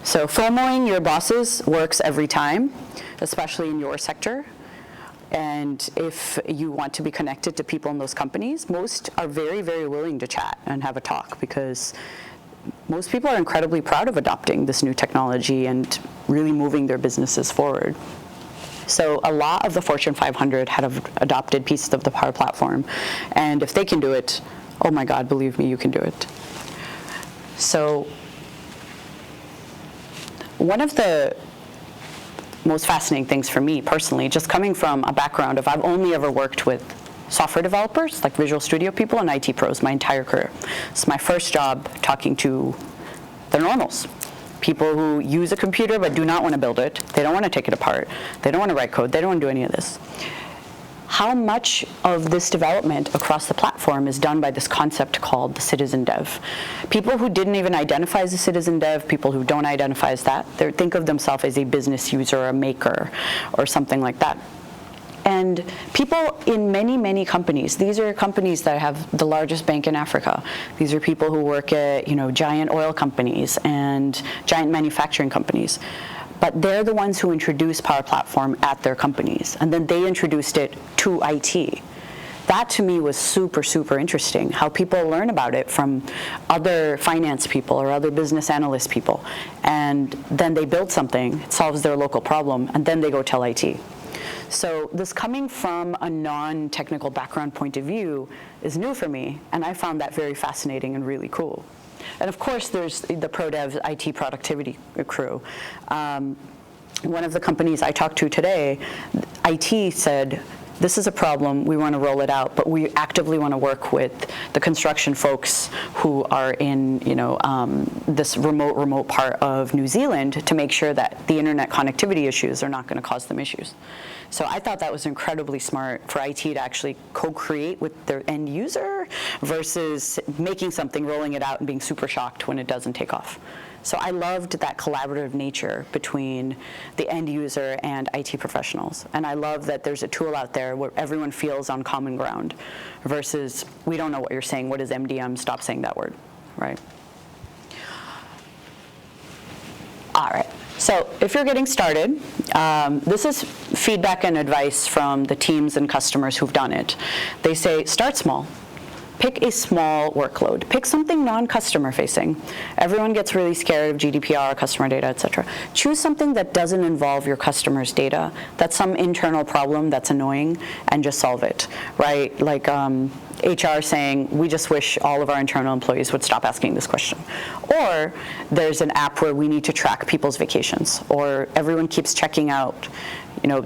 So FOMOing your bosses works every time, especially in your sector. And if you want to be connected to people in those companies, most are very, very willing to chat and have a talk because most people are incredibly proud of adopting this new technology and really moving their businesses forward. So a lot of the Fortune 500 have adopted pieces of the Power Platform. And if they can do it, oh my God, believe me, you can do it. So one of the most fascinating things for me personally, just coming from a background of I've only ever worked with software developers, like Visual Studio people and IT pros my entire career. It's my first job talking to the normals, people who use a computer but do not want to build it. They don't want to take it apart. They don't want to write code. They don't want to do any of this. How much of this development across the platform is done by this concept called the citizen dev? People who didn't even identify as a citizen dev, people who don't identify as that, they think of themselves as a business user or a maker or something like that. And people in many, many companies, these are companies that have the largest bank in Africa. These are people who work at giant oil companies and giant manufacturing companies. But they're the ones who introduced Power Platform at their companies. And then they introduced it to IT. That to me was super, super interesting, how people learn about it from other finance people or other business analyst people. And then they build something, it solves their local problem, and then they go tell IT. So this coming from a non-technical background point of view is new for me, and I found that very fascinating and really cool. And of course, there's the ProDev IT productivity crew. One of the companies I talked to today, IT said, this is a problem, we want to roll it out, but we actively want to work with the construction folks who are in this remote part of New Zealand to make sure that the internet connectivity issues are not going to cause them issues. So I thought that was incredibly smart for IT to actually co-create with their end user versus making something, rolling it out, and being super shocked when it doesn't take off. So I loved that collaborative nature between the end user and IT professionals. And I love that there's a tool out there where everyone feels on common ground versus we don't know what you're saying. What is MDM? Stop saying that word, right? All right. So if you're getting started, this is feedback and advice from the teams and customers who've done it. They say, start small. Pick a small workload. Pick something non-customer facing. Everyone gets really scared of GDPR, customer data, et cetera. Choose something that doesn't involve your customer's data, that's some internal problem that's annoying, and just solve it, right? Like HR saying, we just wish all of our internal employees would stop asking this question. Or there's an app where we need to track people's vacations, or everyone keeps checking out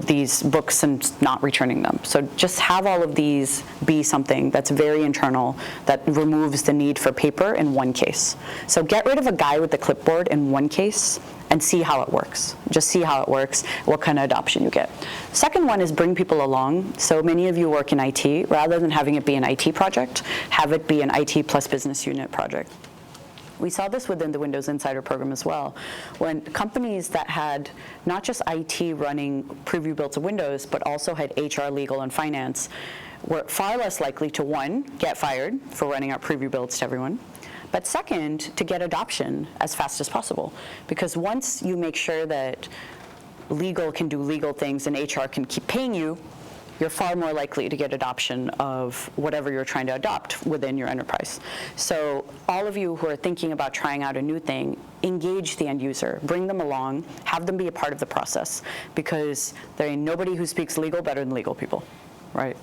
these books and not returning them. So just have all of these be something that's very internal, that removes the need for paper in one case. So get rid of a guy with the clipboard in one case and see how it works. Just see how it works, what kind of adoption you get. Second one is bring people along. So many of you work in IT. Rather than having it be an IT project, have it be an IT plus business unit project. We saw this within the Windows Insider program as well, when companies that had not just IT running preview builds of Windows, but also had HR, legal, and finance, were far less likely to, one, get fired for running out preview builds to everyone, but second, to get adoption as fast as possible. Because once you make sure that legal can do legal things and HR can keep paying you, you're far more likely to get adoption of whatever you're trying to adopt within your enterprise. So all of you who are thinking about trying out a new thing, engage the end user, bring them along, have them be a part of the process, because there ain't nobody who speaks legal better than legal people, right?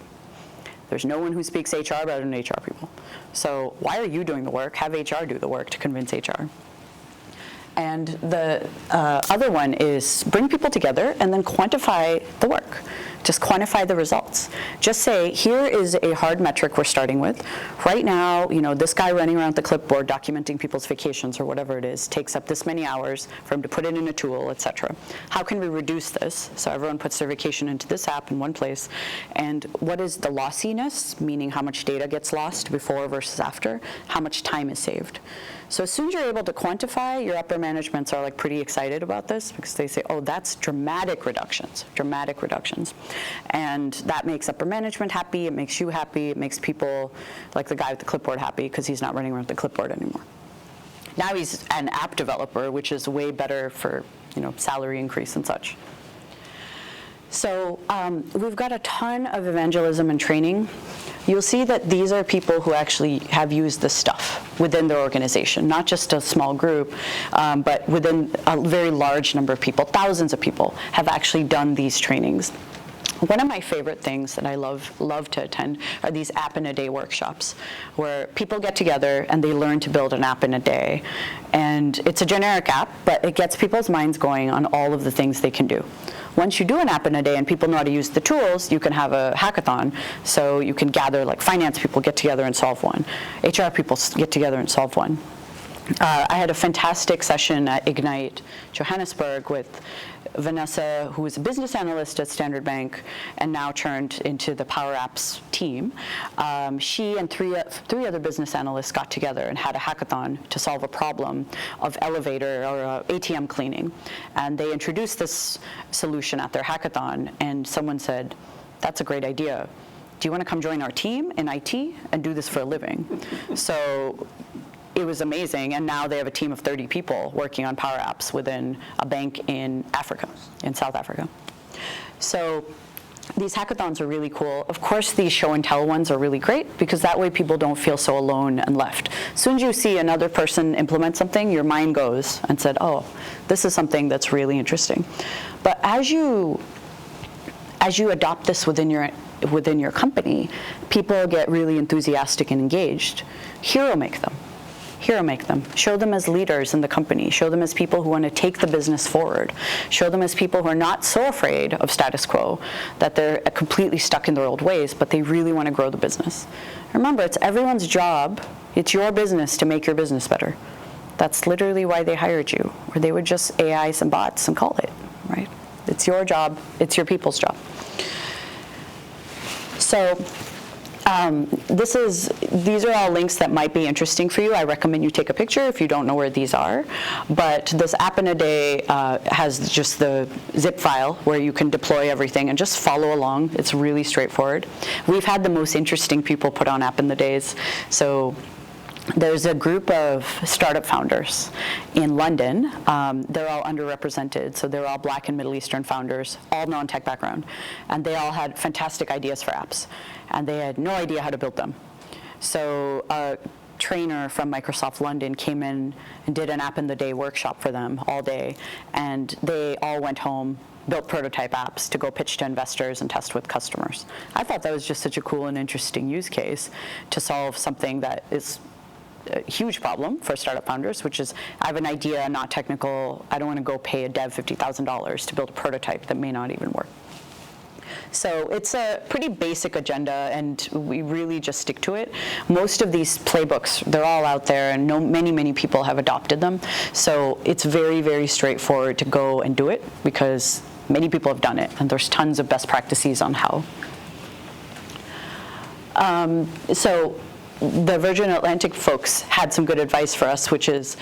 There's no one who speaks HR better than HR people. So why are you doing the work? Have HR do the work to convince HR. And the other one is bring people together and then quantify the work. Just quantify the results. Just say, here is a hard metric we're starting with. Right now, this guy running around the clipboard documenting people's vacations or whatever it is takes up this many hours for him to put it in a tool, etc. How can we reduce this so everyone puts their vacation into this app in one place? And what is the lossiness, meaning how much data gets lost before versus after? How much time is saved? So as soon as you're able to quantify, your upper managements are like pretty excited about this because they say, oh, that's dramatic reductions. And that makes upper management happy, it makes you happy, it makes people like the guy with the clipboard happy because he's not running around with the clipboard anymore. Now he's an app developer, which is way better for salary increase and such. So we've got a ton of evangelism and training. You'll see that these are people who actually have used this stuff within their organization, not just a small group, but within a very large number of people. Thousands of people have actually done these trainings. One of my favorite things that I love to attend are these app in a day workshops where people get together and they learn to build an app in a day. And it's a generic app, but it gets people's minds going on all of the things they can do. Once you do an app in a day and people know how to use the tools, you can have a hackathon. So you can gather, like finance people get together and solve one. HR people get together and solve one. I had a fantastic session at Ignite Johannesburg with Vanessa, who was a business analyst at Standard Bank and now turned into the Power Apps team. She and three other business analysts got together and had a hackathon to solve a problem of elevator or ATM cleaning. And they introduced this solution at their hackathon, and someone said, that's a great idea. Do you want to come join our team in IT and do this for a living? So it was amazing, and now they have a team of 30 people working on Power Apps within a bank in Africa, in South Africa. So these hackathons are really cool. Of course, these show and tell ones are really great because that way people don't feel so alone and left. As soon as you see another person implement something, your mind goes and said, oh, this is something that's really interesting. But as you adopt this within your company, people get really enthusiastic and engaged. Hero make them. Show them as leaders in the company. Show them as people who want to take the business forward. Show them as people who are not so afraid of status quo that they're completely stuck in their old ways, but they really want to grow the business. Remember, it's everyone's job. It's your business to make your business better. That's literally why they hired you, or they would just AI some bots and call it, right? It's your job. It's your people's job. So these are all links that might be interesting for you. I recommend you take a picture if you don't know where these are. But this app in a day has just the zip file where you can deploy everything and just follow along. It's really straightforward. We've had the most interesting people put on app in the days. So there's a group of startup founders in London. They're all underrepresented, so they're all Black and Middle Eastern founders, all non-tech background. And they all had fantastic ideas for apps. And they had no idea how to build them. So a trainer from Microsoft London came in and did an app in the day workshop for them all day. And they all went home, built prototype apps to go pitch to investors and test with customers. I thought that was just such a cool and interesting use case to solve something that is a huge problem for startup founders, which is, I have an idea, not technical, I don't want to go pay a dev $50,000 to build a prototype that may not even work. So it's a pretty basic agenda, and we really just stick to it. Most of these playbooks, they're all out there, and many people have adopted them. So it's very, very straightforward to go and do it because many people have done it, and there's tons of best practices on how. So the Virgin Atlantic folks had some good advice for us, which is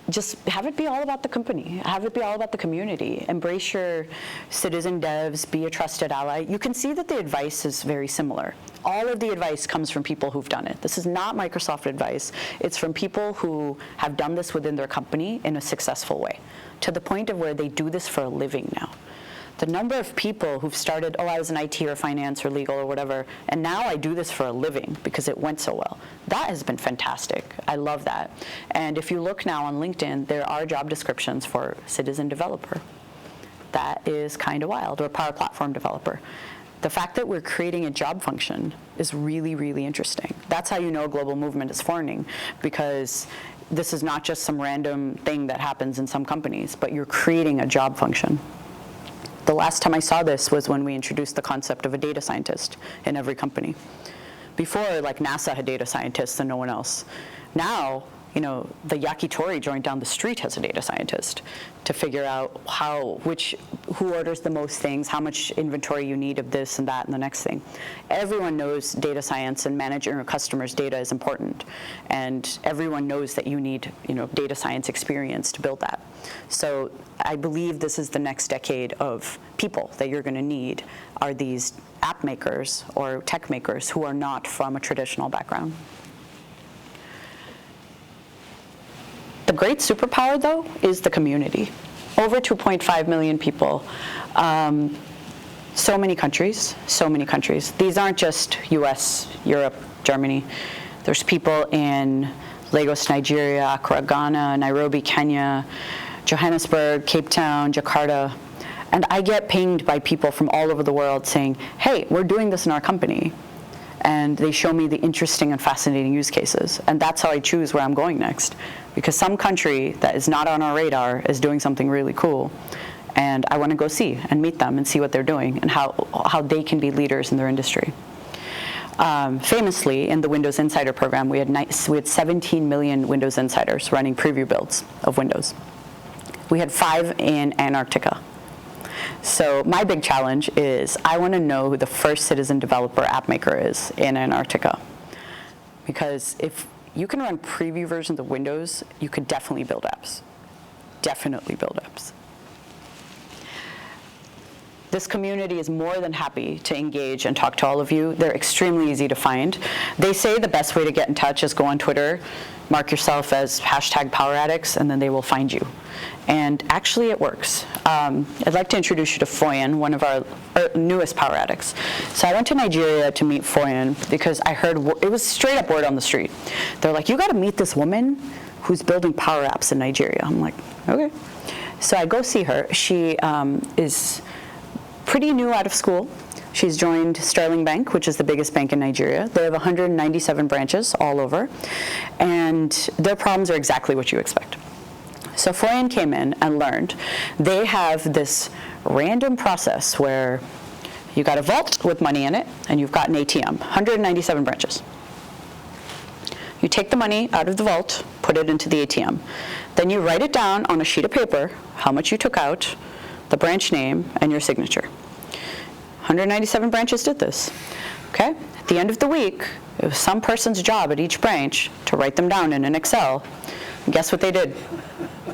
just have it be all about the company. Have it be all about the community. Embrace your citizen devs, be a trusted ally. You can see that the advice is very similar. All of the advice comes from people who've done it. This is not Microsoft advice. It's from people who have done this within their company in a successful way, to the point of where they do this for a living now. The number of people who've started, oh, I was in IT or finance or legal or whatever, and now I do this for a living because it went so well. That has been fantastic. I love that. And if you look now on LinkedIn, there are job descriptions for citizen developer. That is kind of wild, or Power Platform developer. The fact that we're creating a job function is really, really interesting. That's how you know a global movement is forming, because this is not just some random thing that happens in some companies, but you're creating a job function. The last time I saw this was when we introduced the concept of a data scientist in every company. Before, like NASA had data scientists and no one else. Now, you know, the yakitori joint down the street has a data scientist to figure out who orders the most things, how much inventory you need of this and that and the next thing. Everyone knows data science and managing your customers' data is important. And everyone knows that you need, you know, data science experience to build that. So I believe this is the next decade of people that you're going to need are these app makers or tech makers who are not from a traditional background. The great superpower, though, is the community. Over 2.5 million people. So many countries, so many countries. These aren't just US, Europe, Germany. There's people in Lagos, Nigeria, Accra, Ghana, Nairobi, Kenya, Johannesburg, Cape Town, Jakarta. And I get pinged by people from all over the world saying, hey, we're doing this in our company. And they show me the interesting and fascinating use cases. And that's how I choose where I'm going next. Because some country that is not on our radar is doing something really cool. And I want to go see and meet them and see what they're doing and how they can be leaders in their industry. Famously, in the Windows Insider program, we had 17 million Windows Insiders running preview builds of Windows. We had 5 in Antarctica. So my big challenge is I want to know who the first citizen developer app maker is in Antarctica. Because if you can run preview versions of Windows, you could definitely build apps. Definitely build apps. This community is more than happy to engage and talk to all of you. They're extremely easy to find. They say the best way to get in touch is go on Twitter, mark yourself as #PowerAddicts, and then they will find you. And actually, it works. I'd like to introduce you to Foyen, one of our newest Power Addicts. So I went to Nigeria to meet Foyen because I heard, it was straight up word on the street. They're like, you got to meet this woman who's building Power Apps in Nigeria. I'm like, okay. So I go see her. She is pretty new out of school. She's joined Sterling Bank, which is the biggest bank in Nigeria. They have 197 branches all over, and their problems are exactly what you expect. So Foyen came in and learned they have this random process where you got a vault with money in it, and you've got an ATM, 197 branches. You take the money out of the vault, put it into the ATM. Then you write it down on a sheet of paper, how much you took out, the branch name, and your signature. 197 branches did this. Okay? At the end of the week, it was some person's job at each branch to write them down in an Excel. And guess what they did?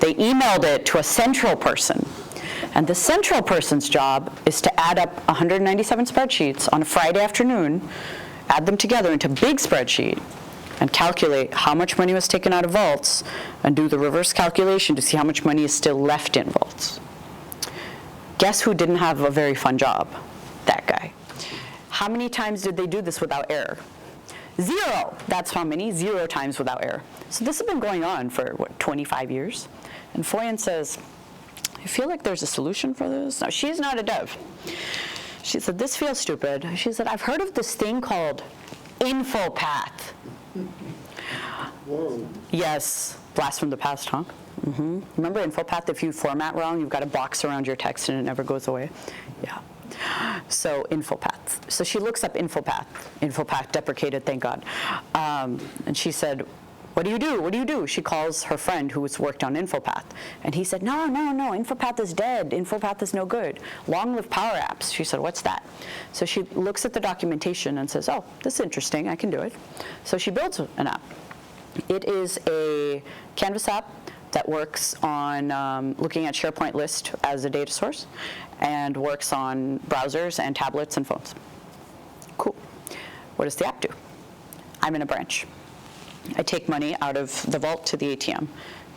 They emailed it to a central person. And the central person's job is to add up 197 spreadsheets on a Friday afternoon, add them together into a big spreadsheet, and calculate how much money was taken out of vaults, and do the reverse calculation to see how much money is still left in vaults. Guess who didn't have a very fun job? That guy. How many times did they do this without error? 0. That's how many, 0 times without error. So this has been going on for, 25 years? And Foyen says, I feel like there's a solution for this. No, she's not a dev. She said, this feels stupid. She said, I've heard of this thing called InfoPath. Whoa. Yes, blast from the past, huh? Mm-hmm. Remember InfoPath, if you format wrong, you've got a box around your text and it never goes away? Yeah. So InfoPath. So she looks up InfoPath. InfoPath deprecated, thank God. And she said, what do you do? What do you do? She calls her friend who has worked on InfoPath. And he said, no, InfoPath is dead. InfoPath is no good. Long live Power Apps. She said, what's that? So she looks at the documentation and says, oh, this is interesting. I can do it. So she builds an app. It is a Canvas app that works on looking at SharePoint list as a data source and works on browsers and tablets and phones. Cool. What does the app do? I'm in a branch. I take money out of the vault to the ATM.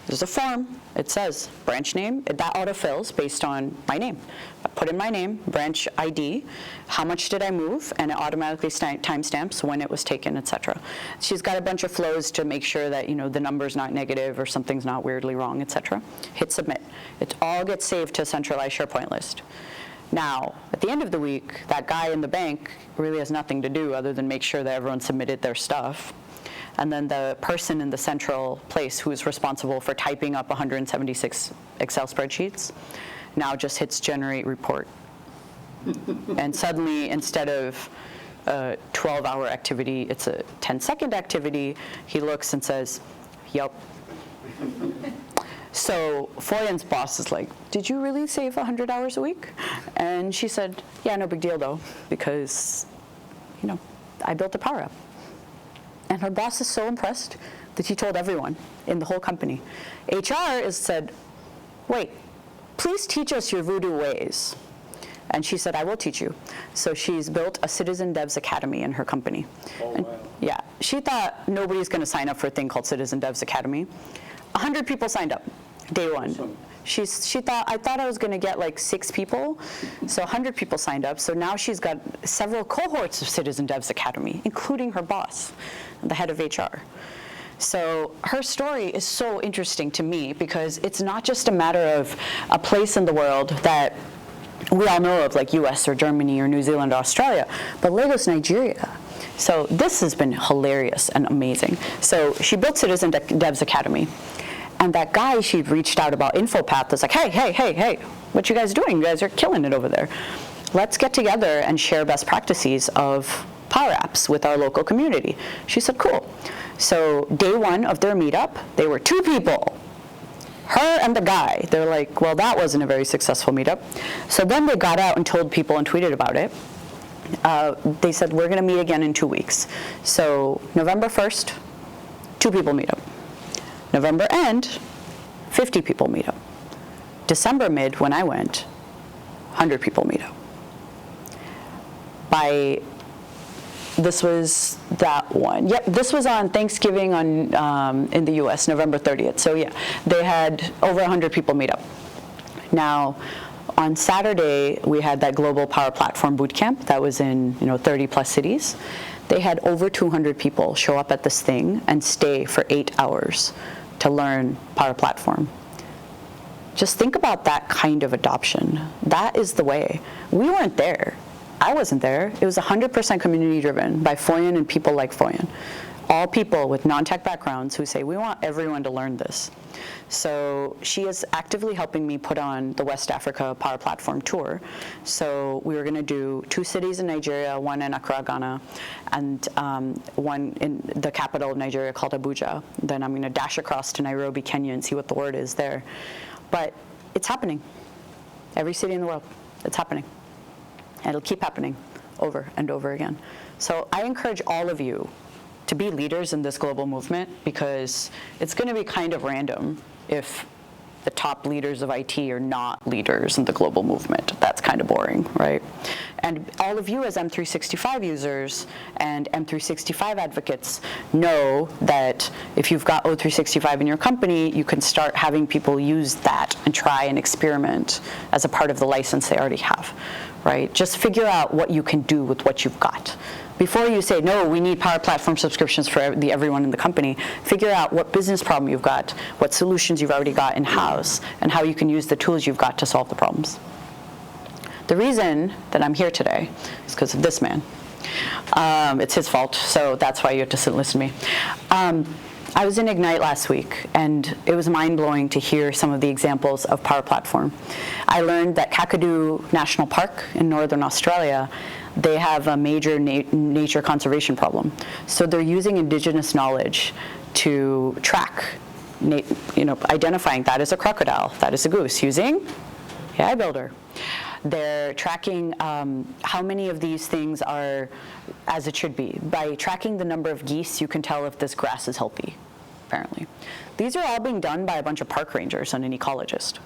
There's a form. It says branch name. That autofills based on my name. I put in my name, branch ID, how much did I move, and it automatically timestamps when it was taken, etc. She's got a bunch of flows to make sure that the number's not negative or something's not weirdly wrong, etc. Hit submit. It all gets saved to a centralized SharePoint list. Now, at the end of the week, that guy in the bank really has nothing to do other than make sure that everyone submitted their stuff. And then the person in the central place who is responsible for typing up 176 Excel spreadsheets now just hits generate report And suddenly, instead of a 12-hour activity, it's a 10-second activity. He looks and says, "Yep." So Foyen's boss is like, "Did you really save 100 hours a week?" And she said, "Yeah, no big deal though, because, you know, I built a Power App." And her boss is so impressed that he told everyone in the whole company. HR is said, "Wait, please teach us your voodoo ways." And she said, "I will teach you." So she's built a Citizen Devs Academy in her company. And, yeah, she thought nobody's going to sign up for a thing called Citizen Devs Academy. 100 people signed up day one. She thought, I thought I was going to get like 6 people, so 100 people signed up. So now she's got several cohorts of Citizen Devs Academy, including her boss, the head of HR. So her story is so interesting to me because it's not just a matter of a place in the world that we all know of, like US or Germany or New Zealand or Australia, but Lagos, Nigeria. So this has been hilarious and amazing. So she built Citizen Devs Academy. And that guy she'd reached out about InfoPath was like, hey, what you guys doing? You guys are killing it over there. Let's get together and share best practices of Power Apps with our local community. She said, cool. So day one of their meetup, they were 2 people. Her and the guy. They're like, well, that wasn't a very successful meetup. So then they got out and told people and tweeted about it. They said, we're going to meet again in 2 weeks. So November 1st, 2 people meet up. November end, 50 people meet up. December mid, when I went, 100 people meet up. This was that one. Yep, this was on Thanksgiving in the US, November 30th. So yeah, they had over 100 people meet up. Now, on Saturday, we had that Global Power Platform Bootcamp that was in 30 plus cities. They had over 200 people show up at this thing and stay for 8 hours to learn Power Platform. Just think about that kind of adoption. That is the way. We weren't there. I wasn't there. It was 100% community driven by Foyen and people like Foyen. All people with non-tech backgrounds who say, we want everyone to learn this. So she is actively helping me put on the West Africa Power Platform Tour. So we were going to do 2 cities in Nigeria, one in Accra, Ghana, and one in the capital of Nigeria called Abuja. Then I'm going to dash across to Nairobi, Kenya, and see what the word is there. But it's happening. Every city in the world, it's happening. And it'll keep happening over and over again. So I encourage all of you to be leaders in this global movement, because it's going to be kind of random if the top leaders of IT are not leaders in the global movement. That's kind of boring, right? And all of you as M365 users and M365 advocates know that if you've got O365 in your company, you can start having people use that and try and experiment as a part of the license they already have, right? Just figure out what you can do with what you've got. Before you say, no, we need Power Platform subscriptions for everyone in the company, figure out what business problem you've got, what solutions you've already got in-house, and how you can use the tools you've got to solve the problems. The reason that I'm here today is because of this man. It's his fault, so that's why you have to sit and listen to me. I was in Ignite last week, and it was mind-blowing to hear some of the examples of Power Platform. I learned that Kakadu National Park in northern Australia, they have a major nature conservation problem. So they're using indigenous knowledge to track, identifying that is a crocodile, that is a goose, using AI Builder. They're tracking how many of these things are as it should be. By tracking the number of geese, you can tell if this grass is healthy, apparently. These are all being done by a bunch of park rangers and an ecologist.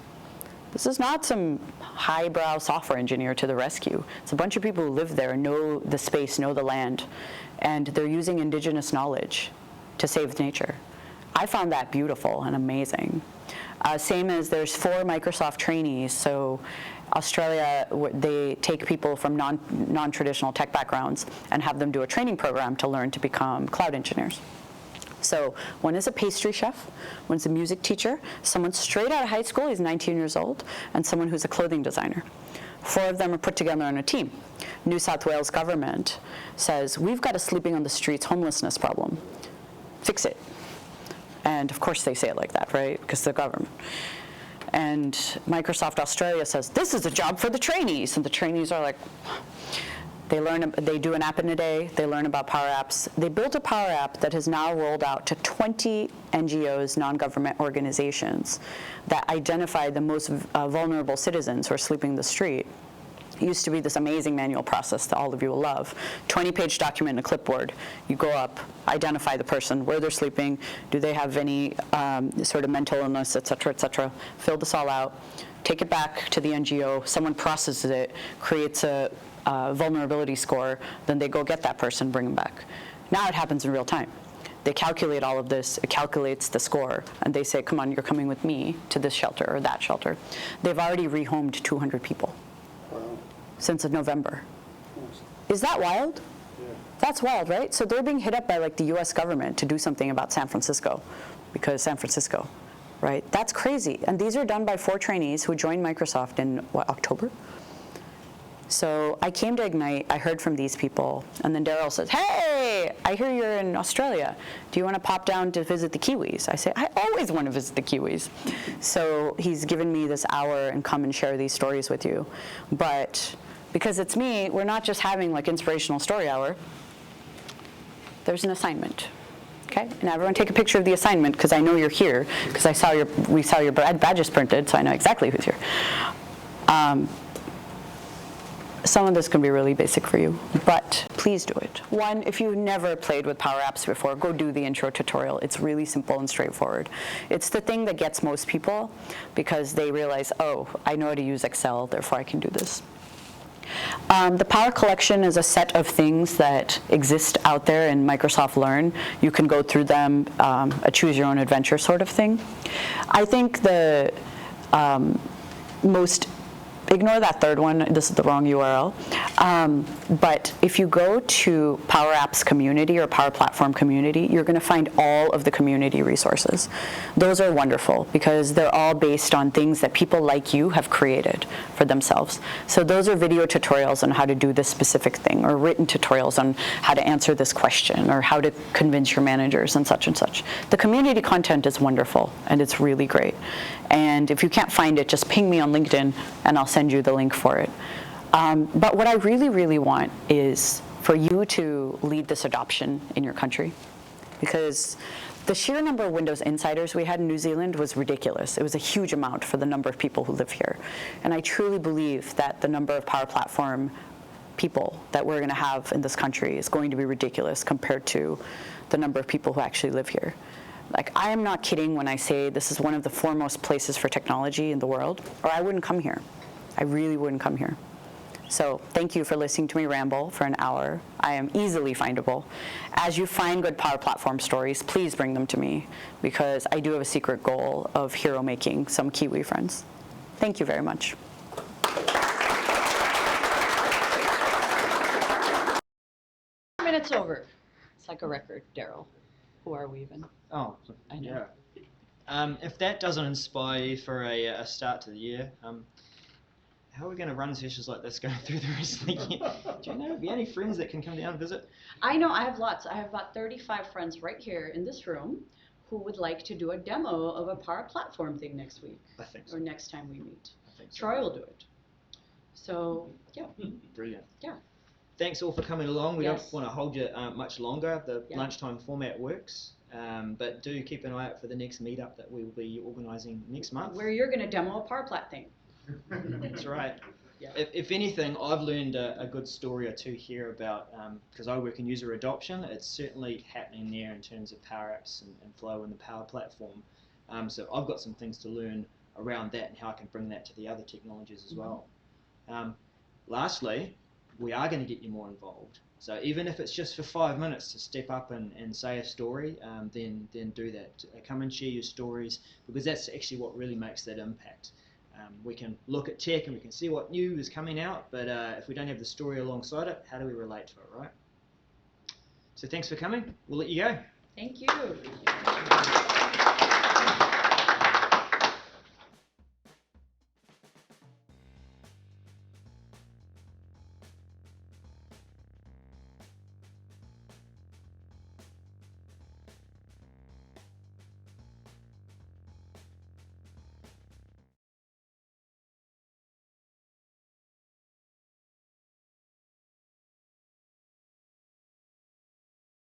This is not some highbrow software engineer to the rescue. It's a bunch of people who live there, know the space, know the land, and they're using indigenous knowledge to save nature. I found that beautiful and amazing. Same as there's 4 Microsoft trainees. So Australia, they take people from non-traditional tech backgrounds and have them do a training program to learn to become cloud engineers. So one is a pastry chef, one's a music teacher, someone straight out of high school, he's 19 years old, and someone who's a clothing designer. 4 of them are put together on a team. New South Wales government says, we've got a sleeping on the streets homelessness problem. Fix it. And of course they say it like that, right? Because the government. And Microsoft Australia says, this is a job for the trainees. And the trainees are like, they do an app in a day, they learn about Power Apps. They built a Power App that has now rolled out to 20 NGOs, non-government organizations, that identify the most vulnerable citizens who are sleeping in the street. It used to be this amazing manual process that all of you will love. 20-page document in a clipboard. You go up, identify the person, where they're sleeping, do they have any sort of mental illness, et cetera, fill this all out, take it back to the NGO, someone processes it, creates a vulnerability score, then they go get that person, bring them back. Now it happens in real time. They calculate all of this, it calculates the score, and they say, come on, you're coming with me to this shelter or that shelter. They've already rehomed 200 people since November. Is that wild? Yeah. That's wild, right? So they're being hit up by like the US government to do something about San Francisco, because San Francisco, right? That's crazy. And these are done by 4 trainees who joined Microsoft in, October? So I came to Ignite, I heard from these people, and then Daryl says, hey, I hear you're in Australia. Do you want to pop down to visit the Kiwis? I say, I always want to visit the Kiwis. So he's given me this hour and come and share these stories with you. But because it's me, we're not just having like inspirational story hour. There's an assignment. Okay, and everyone take a picture of the assignment because I know you're here, because we saw your badges printed, so I know exactly who's here. Some of this can be really basic for you, but please do it. One, if you've never played with Power Apps before, go do the intro tutorial. It's really simple and straightforward. It's the thing that gets most people because they realize, oh, I know how to use Excel, therefore I can do this. The Power Collection is a set of things that exist out there in Microsoft Learn. You can go through them, a choose your own adventure sort of thing. I think the ignore that third one, this is the wrong URL. But if you go to Power Apps community or Power Platform community, you're going to find all of the community resources. Those are wonderful because they're all based on things that people like you have created for themselves. So those are video tutorials on how to do this specific thing, or written tutorials on how to answer this question, or how to convince your managers and such and such. The community content is wonderful and it's really great. And if you can't find it, just ping me on LinkedIn and I'll send you the link for it. But what I really, really want is for you to lead this adoption in your country, because the sheer number of Windows Insiders we had in New Zealand was ridiculous. It was a huge amount for the number of people who live here. And I truly believe that the number of Power Platform people that we're going to have in this country is going to be ridiculous compared to the number of people who actually live here. Like, I am not kidding when I say this is one of the foremost places for technology in the world, or I wouldn't come here. I really wouldn't come here. So thank you for listening to me ramble for an hour. I am easily findable. As you find good Power Platform stories, please bring them to me, because I do have a secret goal of hero making some Kiwi friends. Thank you very much. Minutes over. It's like a record, Daryl. Who are we even? Oh, I know. Yeah. If that doesn't inspire you for a start to the year, how are we going to run sessions like this going through the rest of the year? Do you know, have you any friends that can come down and visit? I know, I have lots. I have about 35 friends right here in this room who would like to do a demo of a Power Platform thing next week. I think so. Or next time we meet. I think so. Troy will do it. So, yeah. Brilliant. Yeah. Thanks all for coming along. We Yes. don't want to hold you much longer. The Yeah. lunchtime format works. But do keep an eye out for the next meetup that we will be organising next month. Where you're going to demo a Power Plat thing. That's right. Yeah. If anything, I've learned a good story or two here about, because I work in user adoption, it's certainly happening there in terms of Power Apps and Flow and the Power Platform. So I've got some things to learn around that and how I can bring that to the other technologies as well. Lastly, we are going to get you more involved. So even if it's just for 5 minutes to step up and say a story, then do that. Come and share your stories, because that's actually what really makes that impact. We can look at tech and we can see what new is coming out, but if we don't have the story alongside it, how do we relate to it, right? So thanks for coming. We'll let you go. Thank you.